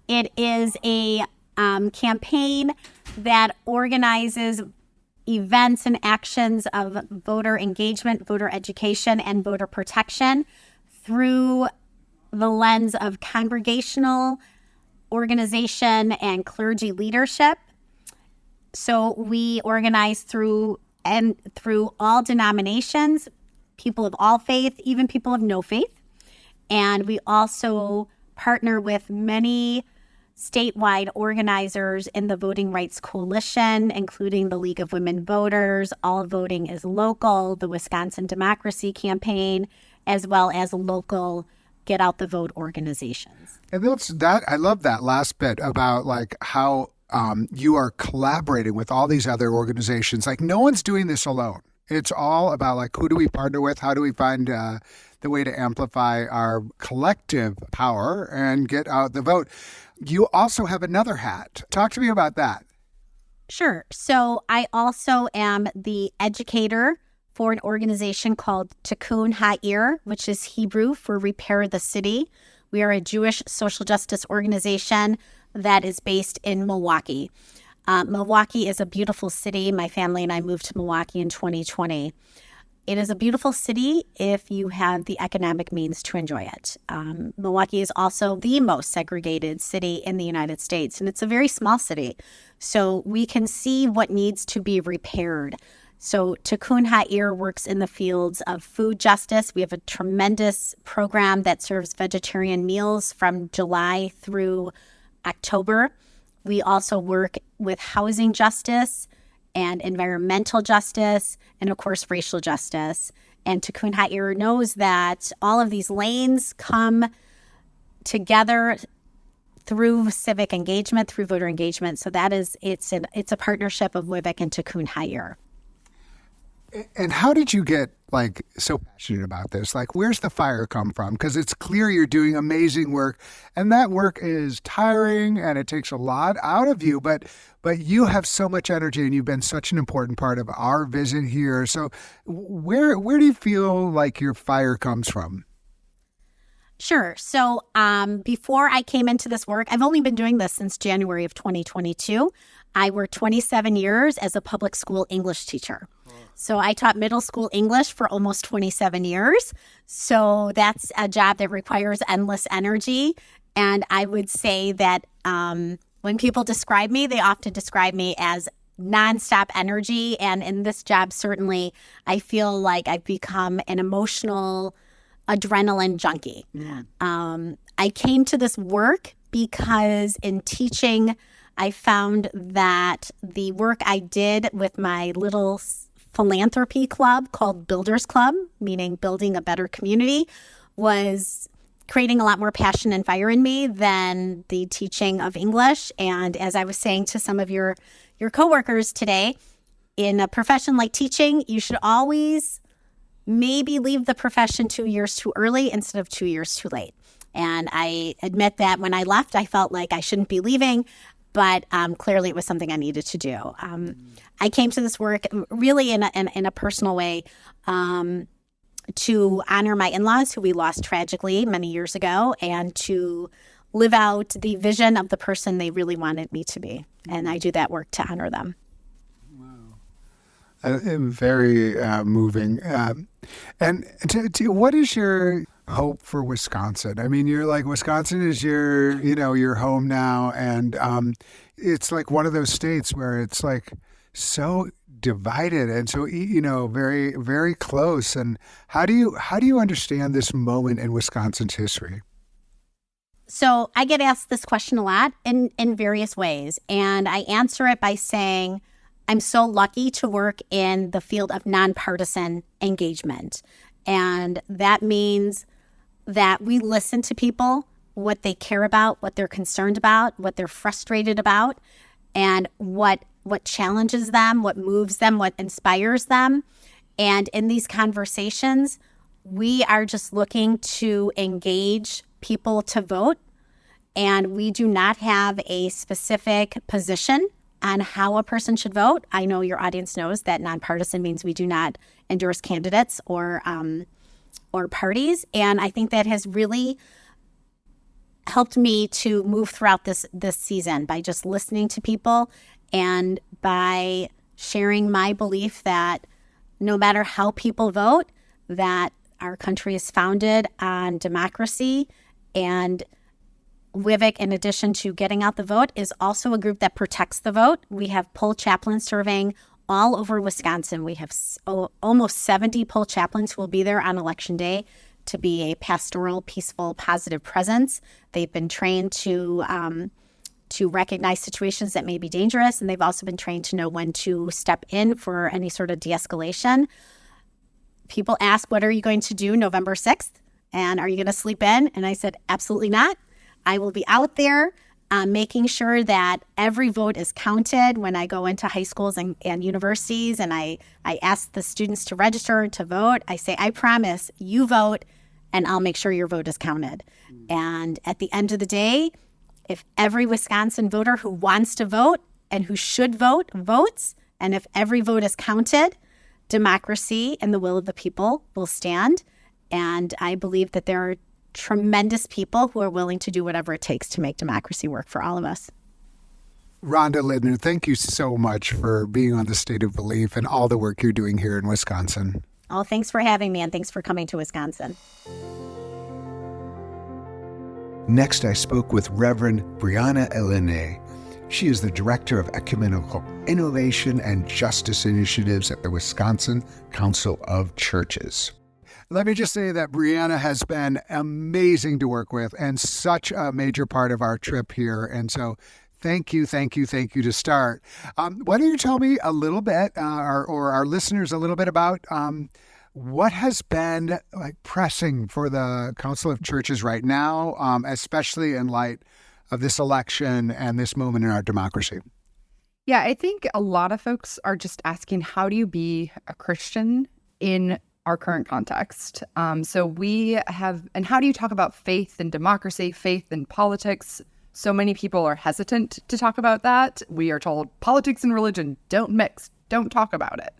It is a campaign that organizes events and actions of voter engagement, voter education, and voter protection through the lens of congregational organization and clergy leadership. So we organize through all denominations, people of all faith, even people of no faith. And we also partner with many statewide organizers in the Voting Rights Coalition, including the League of Women Voters, All Voting is Local, the Wisconsin Democracy Campaign, as well as local Get Out the Vote organizations. And I love that last bit about like how you are collaborating with all these other organizations. Like no one's doing this alone. It's all about like, who do we partner with? How do we find the way to amplify our collective power and get out the vote? You also have another hat. Talk to me about that. Sure. So I also am the educator for an organization called Tikkun Ha'ir, which is Hebrew for Repair the City. We are a Jewish social justice organization that is based in Milwaukee. Milwaukee is a beautiful city. My family and I moved to Milwaukee in 2020. It is a beautiful city if you have the economic means to enjoy it. Milwaukee is also the most segregated city in the United States, and it's a very small city. So we can see what needs to be repaired. So Tikkun Ha'ir works in the fields of food justice. We have a tremendous program that serves vegetarian meals from July through October. We also work with housing justice and environmental justice and, of course, racial justice. And Tikkun Ha'ir knows that all of these lanes come together through civic engagement, through voter engagement. So it's a partnership of WIVIC and Tikkun Ha'ir. And how did you get like so passionate about this? Like, where's the fire come from? Because it's clear you're doing amazing work, and that work is tiring and it takes a lot out of you. But you have so much energy, and you've been such an important part of our vision here. So, where do you feel like your fire comes from? Sure. So, before I came into this work, I've only been doing this since January of 2022. I worked 27 years as a public school English teacher. So I taught middle school English for almost 27 years. So that's a job that requires endless energy. And I would say that when people describe me, they often describe me as nonstop energy. And in this job, certainly, I feel like I've become an emotional adrenaline junkie. Yeah. I came to this work because in teaching, I found that the work I did with my little philanthropy club called Builders Club, meaning building a better community, was creating a lot more passion and fire in me than the teaching of English. And as I was saying to some of your coworkers today, in a profession like teaching, you should always maybe leave the profession 2 years too early instead of 2 years too late. And I admit that when I left, I felt like I shouldn't be leaving, but clearly it was something I needed to do. I came to this work really in a personal way to honor my in-laws who we lost tragically many years ago, and to live out the vision of the person they really wanted me to be. And I do that work to honor them. Very moving. And what is your hope for Wisconsin? I mean, you're like, Wisconsin is your home now, and it's like one of those states where it's like so divided and so very, very close. And how do you understand this moment in Wisconsin's history? So I get asked this question a lot in various ways, and I answer it by saying I'm so lucky to work in the field of nonpartisan engagement. And that means that we listen to people, what they care about, what they're concerned about, what they're frustrated about, and what challenges them, what moves them, what inspires them. And in these conversations, we are just looking to engage people to vote. And we do not have a specific position on how a person should vote. I know your audience knows that nonpartisan means we do not endorse candidates or parties. And I think that has really helped me to move throughout this season by just listening to people and by sharing my belief that no matter how people vote, that our country is founded on democracy. And WIVIC, in addition to getting out the vote, is also a group that protects the vote. We have poll chaplains serving all over Wisconsin. We have almost 70 poll chaplains who will be there on Election Day to be a pastoral, peaceful, positive presence. They've been trained to recognize situations that may be dangerous, and they've also been trained to know when to step in for any sort of de-escalation. People ask, what are you going to do November 6th? And are you going to sleep in? And I said, absolutely not. I will be out there making sure that every vote is counted when I go into high schools and universities, and I ask the students to register to vote. I say, I promise you vote, and I'll make sure your vote is counted. And at the end of the day, if every Wisconsin voter who wants to vote and who should vote votes, and if every vote is counted, democracy and the will of the people will stand. And I believe that there are tremendous people who are willing to do whatever it takes to make democracy work for all of us. Rhonda Lindner, thank you so much for being on The State of Belief and all the work you're doing here in Wisconsin. Oh, thanks for having me, and thanks for coming to Wisconsin. Next, I spoke with Reverend Brianna Elene. She is the Director of Ecumenical Innovation and Justice Initiatives at the Wisconsin Council of Churches. Let me just say that Brianna has been amazing to work with and such a major part of our trip here. And so thank you to start. Why don't you tell me a little bit, or our listeners a little bit about what has been pressing for the Council of Churches right now, especially in light of this election and this moment in our democracy? Yeah, I think a lot of folks are just asking, how do you be a Christian in our current context? So we have, and how do you talk about faith and democracy, faith and politics? So many people are hesitant to talk about that. We are told politics and religion don't mix, don't talk about it.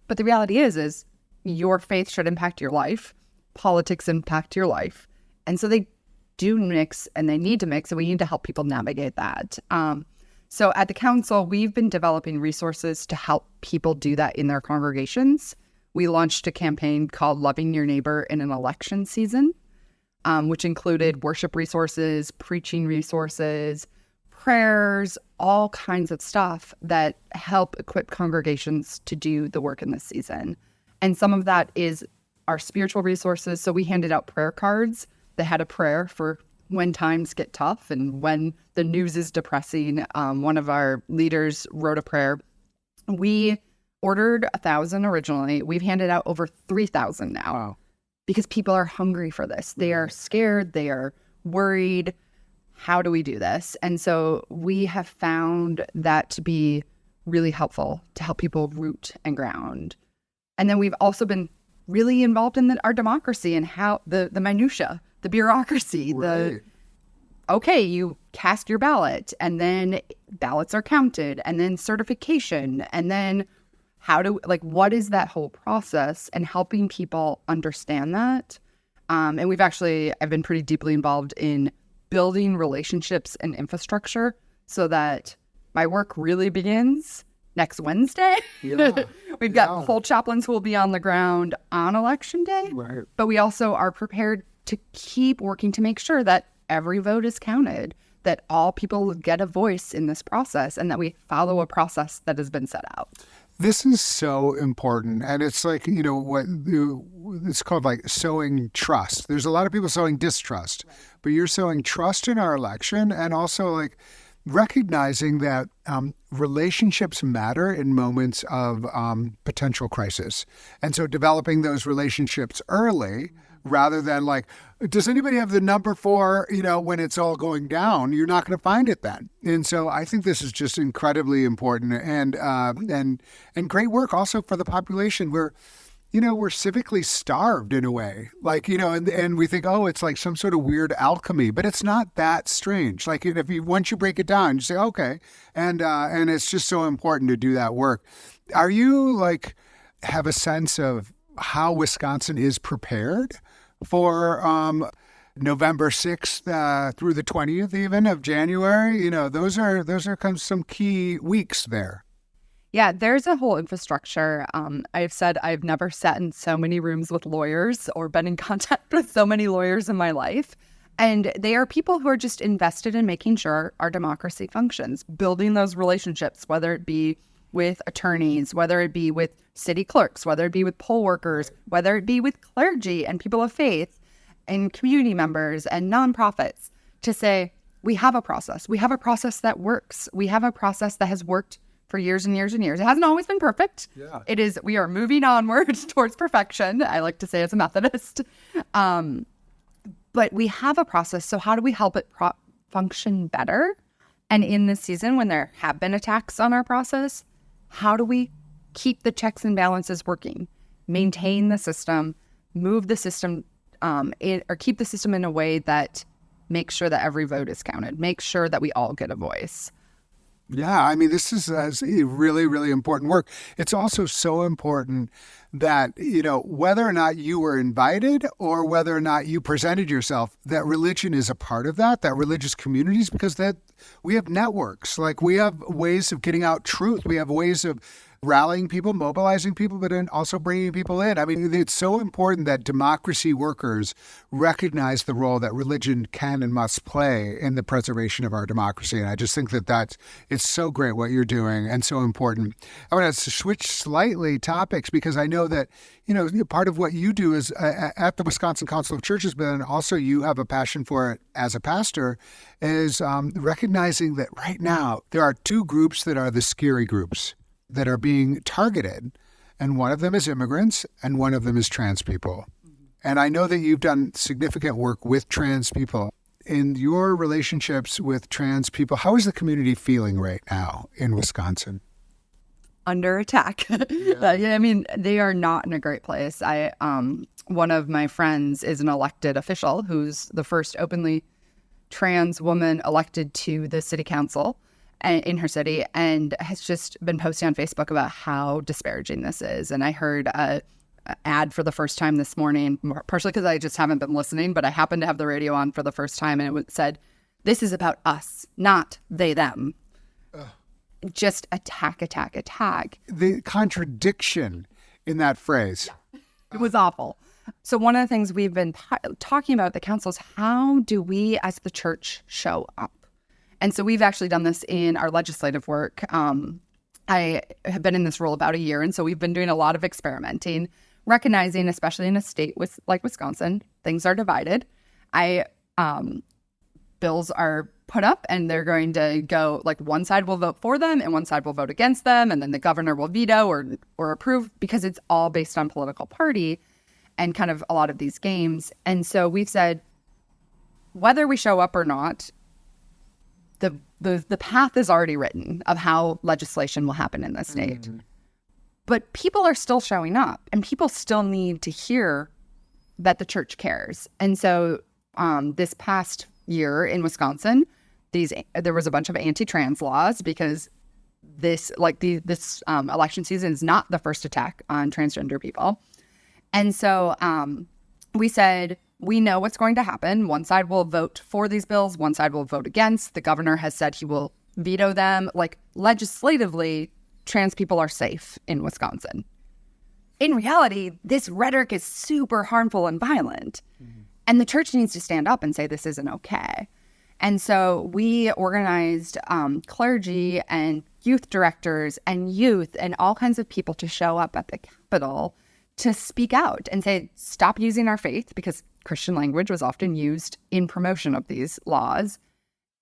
But the reality is your faith should impact your life. Politics impact your life. And so they do mix, and they need to mix, and we need to help people navigate that. So at the council, we've been developing resources to help people do that in their congregations. We launched a campaign called Loving Your Neighbor in an Election Season. which included worship resources, preaching resources, prayers, all kinds of stuff that help equip congregations to do the work in this season. And some of that is our spiritual resources. So we handed out prayer cards that had a prayer for when times get tough and when the news is depressing. One of our leaders wrote a prayer. We ordered 1,000 originally. We've handed out over 3,000 now. Wow. Because people are hungry for this. They are scared. They are worried. How do we do this? And so we have found that to be really helpful to help people root and ground. And then we've also been really involved in our democracy and how the minutia, the bureaucracy, Right. okay, you cast your ballot and then ballots are counted and then certification and then what is that whole process, and helping people understand that. And I've been pretty deeply involved in building relationships and infrastructure so that my work really begins next Wednesday. Yeah. We've got full chaplains who will be on the ground on election day. Right. But we also are prepared to keep working to make sure that every vote is counted, that all people get a voice in this process, and that we follow a process that has been set out. This is so important. And it's like, it's called like sowing trust. There's a lot of people sowing distrust, but you're sowing trust in our election, and also like recognizing that relationships matter in moments of potential crisis. And so developing those relationships early rather than like, does anybody have the number for, when it's all going down? You're not going to find it then. And so I think this is just incredibly important and great work also for the population. We're civically starved in a way, like, and we think, oh, it's like some sort of weird alchemy, but it's not that strange. Like once you break it down, you say, okay. And it's just so important to do that work. Are you have a sense of how Wisconsin is prepared for November 6th through the 20th even of January? Those are kind of some key weeks there. Yeah, there's a whole infrastructure. I've said I've never sat in so many rooms with lawyers or been in contact with so many lawyers in my life. And they are people who are just invested in making sure our democracy functions, building those relationships, whether it be with attorneys, whether it be with city clerks, whether it be with poll workers, whether it be with clergy and people of faith and community members and nonprofits, to say, we have a process. We have a process that works. We have a process that has worked for years and years and years. It hasn't always been perfect. Yeah. We are moving onward towards perfection, I like to say as a Methodist. But we have a process. So how do we help it function better? And in this season, when there have been attacks on our process, how do we keep the checks and balances working, maintain the system, move the system, or keep the system in a way that makes sure that every vote is counted, make sure that we all get a voice? Yeah, I mean, this is really, really important work. It's also so important that, whether or not you were invited or whether or not you presented yourself, that religion is a part of that religious communities, because that we have networks, like we have ways of getting out truth. We have ways of rallying people, mobilizing people, but then also bringing people in. I mean, it's so important that democracy workers recognize the role that religion can and must play in the preservation of our democracy. And I just think that it's so great what you're doing and so important. I want to switch slightly topics, because I know that, part of what you do is at the Wisconsin Council of Churches, but then also you have a passion for it as a pastor, is recognizing that right now there are two groups that are the scary groups that are being targeted. And one of them is immigrants and one of them is trans people. And I know that you've done significant work with trans people. In your relationships with trans people, how is the community feeling right now in Wisconsin? Under attack. I mean, they are not in a great place. One of my friends is an elected official who's the first openly trans woman elected to the city council in her city, and has just been posting on Facebook about how disparaging this is. And I heard an ad for the first time this morning, partially because I just haven't been listening, but I happened to have the radio on for the first time, and it said, "This is about us, not they, them." Just attack. The contradiction in that phrase. It was awful. So one of the things we've been talking about at the council is how do we as the church show up? And so we've actually done this in our legislative work. I have been in this role about a year, and so we've been doing a lot of experimenting, recognizing, especially in a state like Wisconsin, things are divided. Bills are put up and they're going to go, like, one side will vote for them and one side will vote against them, and then the governor will veto or approve, because it's all based on political party and kind of a lot of these games. And so we've said, whether we show up or not, the path is already written of how legislation will happen in the state. Mm-hmm. But people are still showing up, and people still need to hear that the church cares. And so this past year in Wisconsin, there was a bunch of anti-trans laws, because this election season is not the first attack on transgender people. And so we said, we know what's going to happen. One side will vote for these bills. One side will vote against. The governor has said he will veto them. Like, legislatively, trans people are safe in Wisconsin. In reality, this rhetoric is super harmful and violent. Mm-hmm. And the church needs to stand up and say this isn't okay. And so we organized clergy and youth directors and youth and all kinds of people to show up at the Capitol to speak out and say, stop using our faith, because Christian language was often used in promotion of these laws,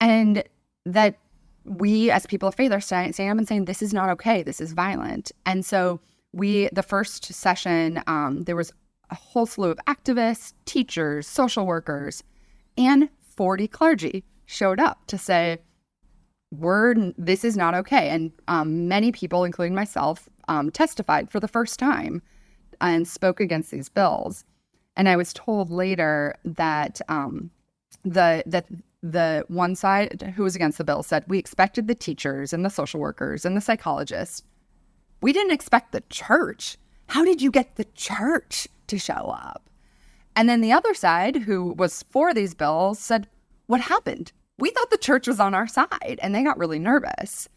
and that we as people of faith are standing up and saying, this is not okay, this is violent. And so the first session, there was a whole slew of activists, teachers, social workers, and 40 clergy showed up to say, this is not okay. And many people, including myself, testified for the first time and spoke against these bills. And I was told later that the one side who was against the bill said, we expected the teachers and the social workers and the psychologists. We didn't expect the church. How did you get the church to show up? And then the other side, who was for these bills, said, what happened? We thought the church was on our side, and they got really nervous.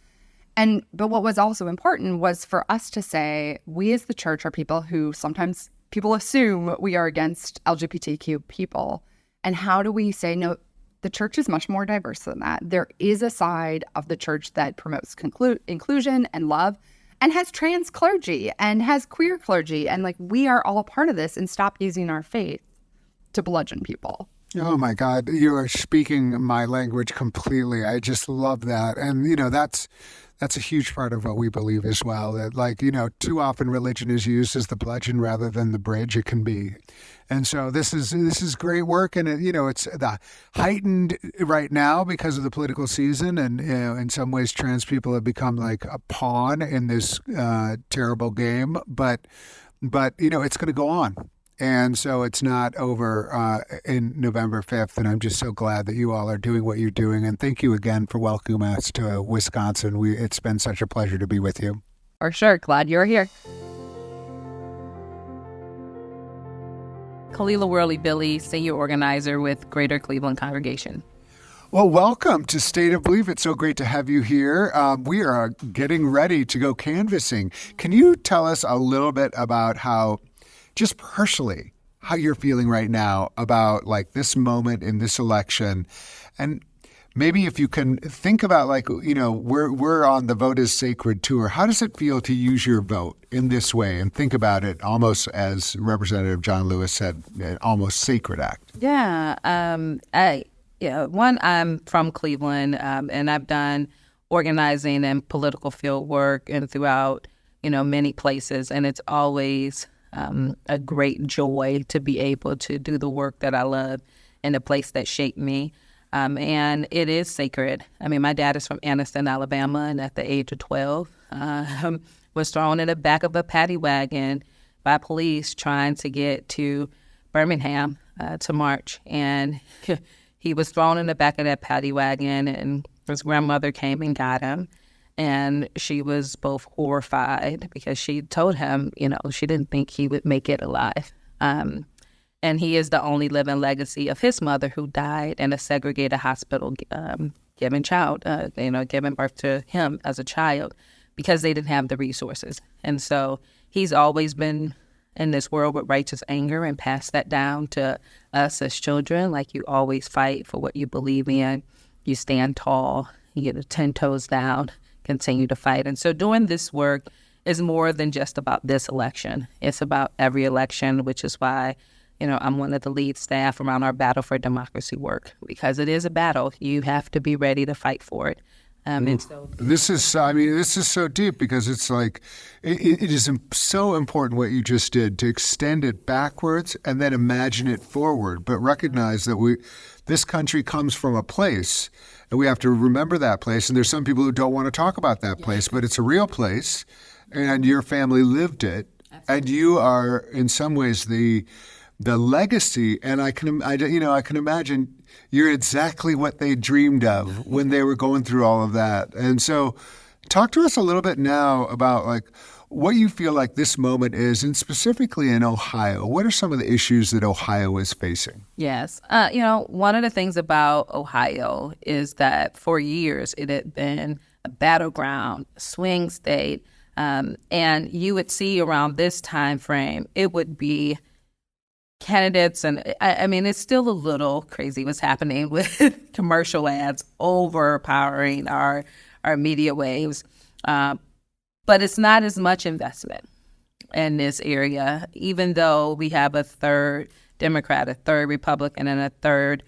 But what was also important was for us to say, we as the church are people who sometimes people assume we are against LGBTQ people. And how do we say, no, the church is much more diverse than that. There is a side of the church that promotes inclusion and love, and has trans clergy and has queer clergy. And like, we are all a part of this, and stop using our faith to bludgeon people. Oh my God, you are speaking my language completely. I just love that. And, that's a huge part of what we believe as well. That, too often religion is used as the bludgeon rather than the bridge it can be. And so this is great work, and it's the heightened right now because of the political season, and in some ways trans people have become like a pawn in this terrible game. But it's going to go on. And so it's not over in November 5th. And I'm just so glad that you all are doing what you're doing. And thank you again for welcoming us to Wisconsin. It's been such a pleasure to be with you. For sure. Glad you're here. Kalila Worley-Billy, senior organizer with Greater Cleveland Congregation. Well, welcome to State of Belief. It's so great to have you here. We are getting ready to go canvassing. Can you tell us a little bit about just personally, how you're feeling right now about like this moment in this election? And maybe if you can think about we're on the Vote is Sacred tour. How does it feel to use your vote in this way and think about it almost, as Representative John Lewis said, an almost sacred act? Yeah. I'm from Cleveland, and I've done organizing and political field work and throughout, many places. And it's always a great joy to be able to do the work that I love in a place that shaped me. And it is sacred. I mean, my dad is from Anniston, Alabama, and at the age of 12, was thrown in the back of a paddy wagon by police trying to get to Birmingham to march. And he was thrown in the back of that paddy wagon, and his grandmother came and got him. And she was both horrified because she told him, she didn't think he would make it alive. And he is the only living legacy of his mother, who died in a segregated hospital, giving birth to him as a child, because they didn't have the resources. And so he's always been in this world with righteous anger and pass that down to us as children. Like, you always fight for what you believe in. You stand tall, you get the 10 toes down, continue to fight. And so doing this work is more than just about this election. It's about every election, which is why, I'm one of the lead staff around our Battle for Democracy work, because it is a battle. You have to be ready to fight for it. And so this is so deep, because it's like, it is so important what you just did, to extend it backwards and then imagine it forward, but recognize that this country comes from a place, and we have to remember that place. And there's some people who don't want to talk about that place, but it's a real place, and your family lived it. Absolutely. And you are in some ways the legacy. And I can imagine you're exactly what they dreamed of when they were going through all of that. And so talk to us a little bit now about like what you feel like this moment is, and specifically in Ohio. What are some of the issues that Ohio is facing? Yes. One of the things about Ohio is that for years it had been a battleground, a swing state. And you would see around this time frame, it would be candidates, and it's still a little crazy what's happening with commercial ads overpowering our media waves, but it's not as much investment in this area, even though we have a third Democrat, a third Republican, and a third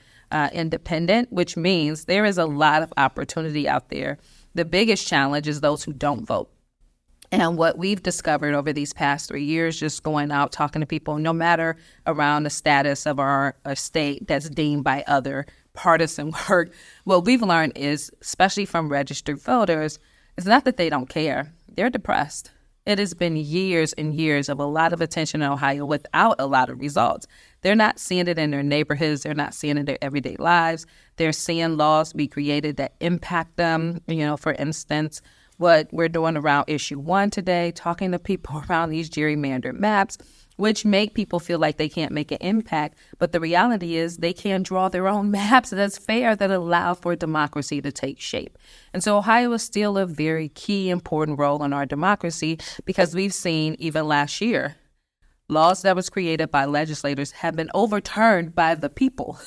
independent, which means there is a lot of opportunity out there. The biggest challenge is those who don't vote. And what we've discovered over these past 3 years, just going out, talking to people, no matter around the status of our state that's deemed by other partisan work, what we've learned is, especially from registered voters, it's not that they don't care. They're depressed. It has been years and years of a lot of attention in Ohio without a lot of results. They're not seeing it in their neighborhoods. They're not seeing it in their everyday lives. They're seeing laws be created that impact them. For instance, what we're doing around issue 1 today, talking to people around these gerrymandered maps, which make people feel like they can't make an impact. But the reality is they can draw their own maps that's fair, that allow for democracy to take shape. And so Ohio is still a very key, important role in our democracy, because we've seen even last year, laws that was created by legislators have been overturned by the people.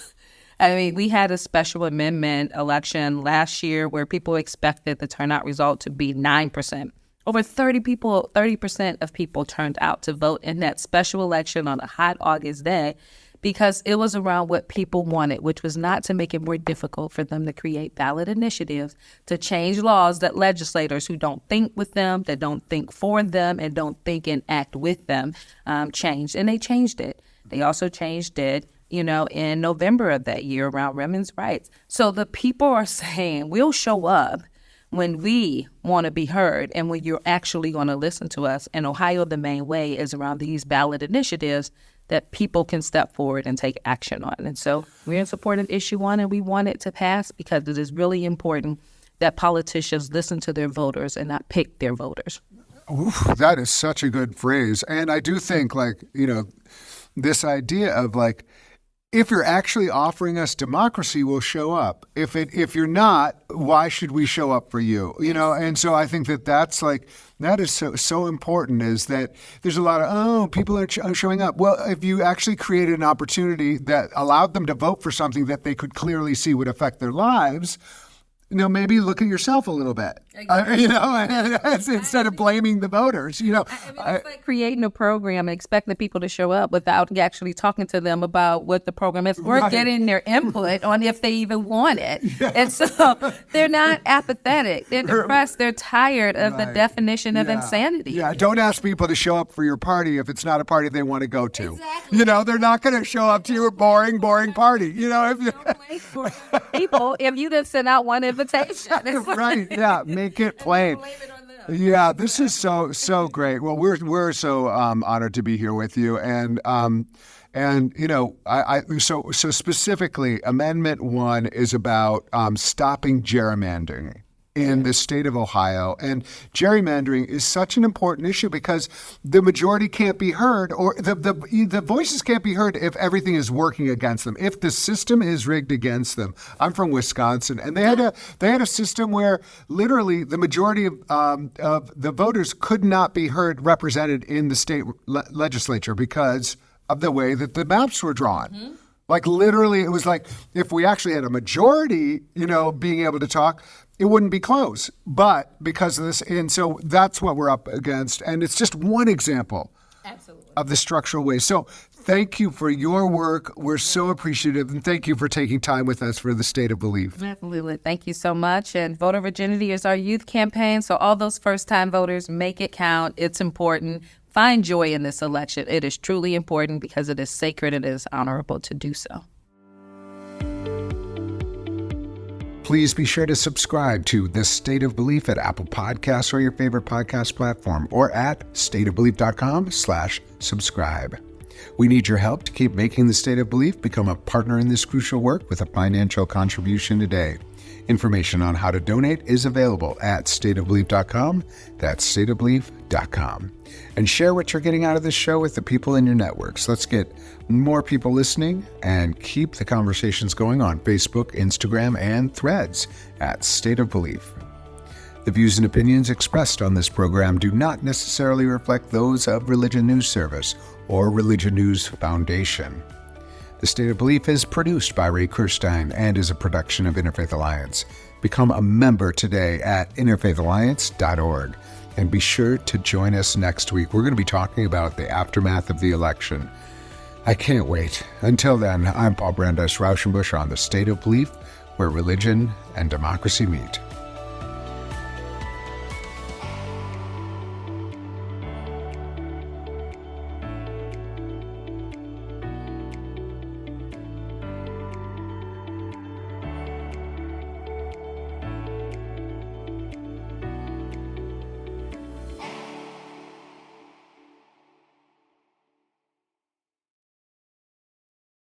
We had a special amendment election last year where people expected the turnout result to be 9%. Over 30% of people turned out to vote in that special election on a hot August day, because it was around what people wanted, which was not to make it more difficult for them to create ballot initiatives, to change laws that legislators who don't think with them, that don't think for them, and don't think and act with them changed. And they changed it. They also changed it in November of that year around women's rights. So the people are saying, we'll show up when we want to be heard and when you're actually going to listen to us. In Ohio, the main way is around these ballot initiatives that people can step forward and take action on. And so we're in support of issue 1, and we want it to pass because it is really important that politicians listen to their voters and not pick their voters. Oof, that is such a good phrase. And I do think this idea of if you're actually offering us democracy, we'll show up. If you're not, why should we show up for you? And so I think that is so important, is that there's a lot of, people are showing up. Well, if you actually created an opportunity that allowed them to vote for something that they could clearly see would affect their lives, maybe look at yourself a little bit, instead of blaming the voters. It's like creating a program and expecting people to show up without actually talking to them about what the program is. We're getting their input on if they even want it. Yeah. And so they're not apathetic. They're depressed. They're tired of the definition of insanity. Yeah, don't ask people to show up for your party if it's not a party they want to go to. Exactly. They're not going to show up to your boring party. People, if you just send out one invitation. Right, yeah, make it plain. Yeah, this is so great. Well, we're so honored to be here with you, and so specifically, Amendment 1 is about stopping gerrymandering. in the state of Ohio. And gerrymandering is such an important issue because the majority can't be heard, or the voices can't be heard if everything is working against them, if the system is rigged against them. I'm from Wisconsin, and they had a system where literally the majority of the voters could not be heard represented in the state legislature because of the way that the maps were drawn. Mm-hmm. Like literally, it was like if we actually had a majority, being able to talk, it wouldn't be close. But because of this, and so that's what we're up against. And it's just one example of the structural ways. So thank you for your work. We're so appreciative. And thank you for taking time with us for the State of Belief. Absolutely. Thank you so much. And Voter Virginity is our youth campaign. So all those first-time voters, make it count. It's important. Find joy in this election. It is truly important because it is sacred and it is honorable to do so. Please be sure to subscribe to The State of Belief at Apple Podcasts or your favorite podcast platform, or at stateofbelief.com/subscribe. We need your help to keep making The State of Belief. Become a partner in this crucial work with a financial contribution today. Information on how to donate is available at stateofbelief.com. That's stateofbelief.com. And share what you're getting out of this show with the people in your networks. Let's get more people listening and keep the conversations going on Facebook, Instagram, and Threads at State of Belief. The views and opinions expressed on this program do not necessarily reflect those of Religion News Service or Religion News Foundation. The State of Belief is produced by Ray Kirstein and is a production of Interfaith Alliance. Become a member today at interfaithalliance.org. And be sure to join us next week. We're going to be talking about the aftermath of the election. I can't wait. Until then, I'm Paul Brandeis Rauschenbusch on The State of Belief, where religion and democracy meet.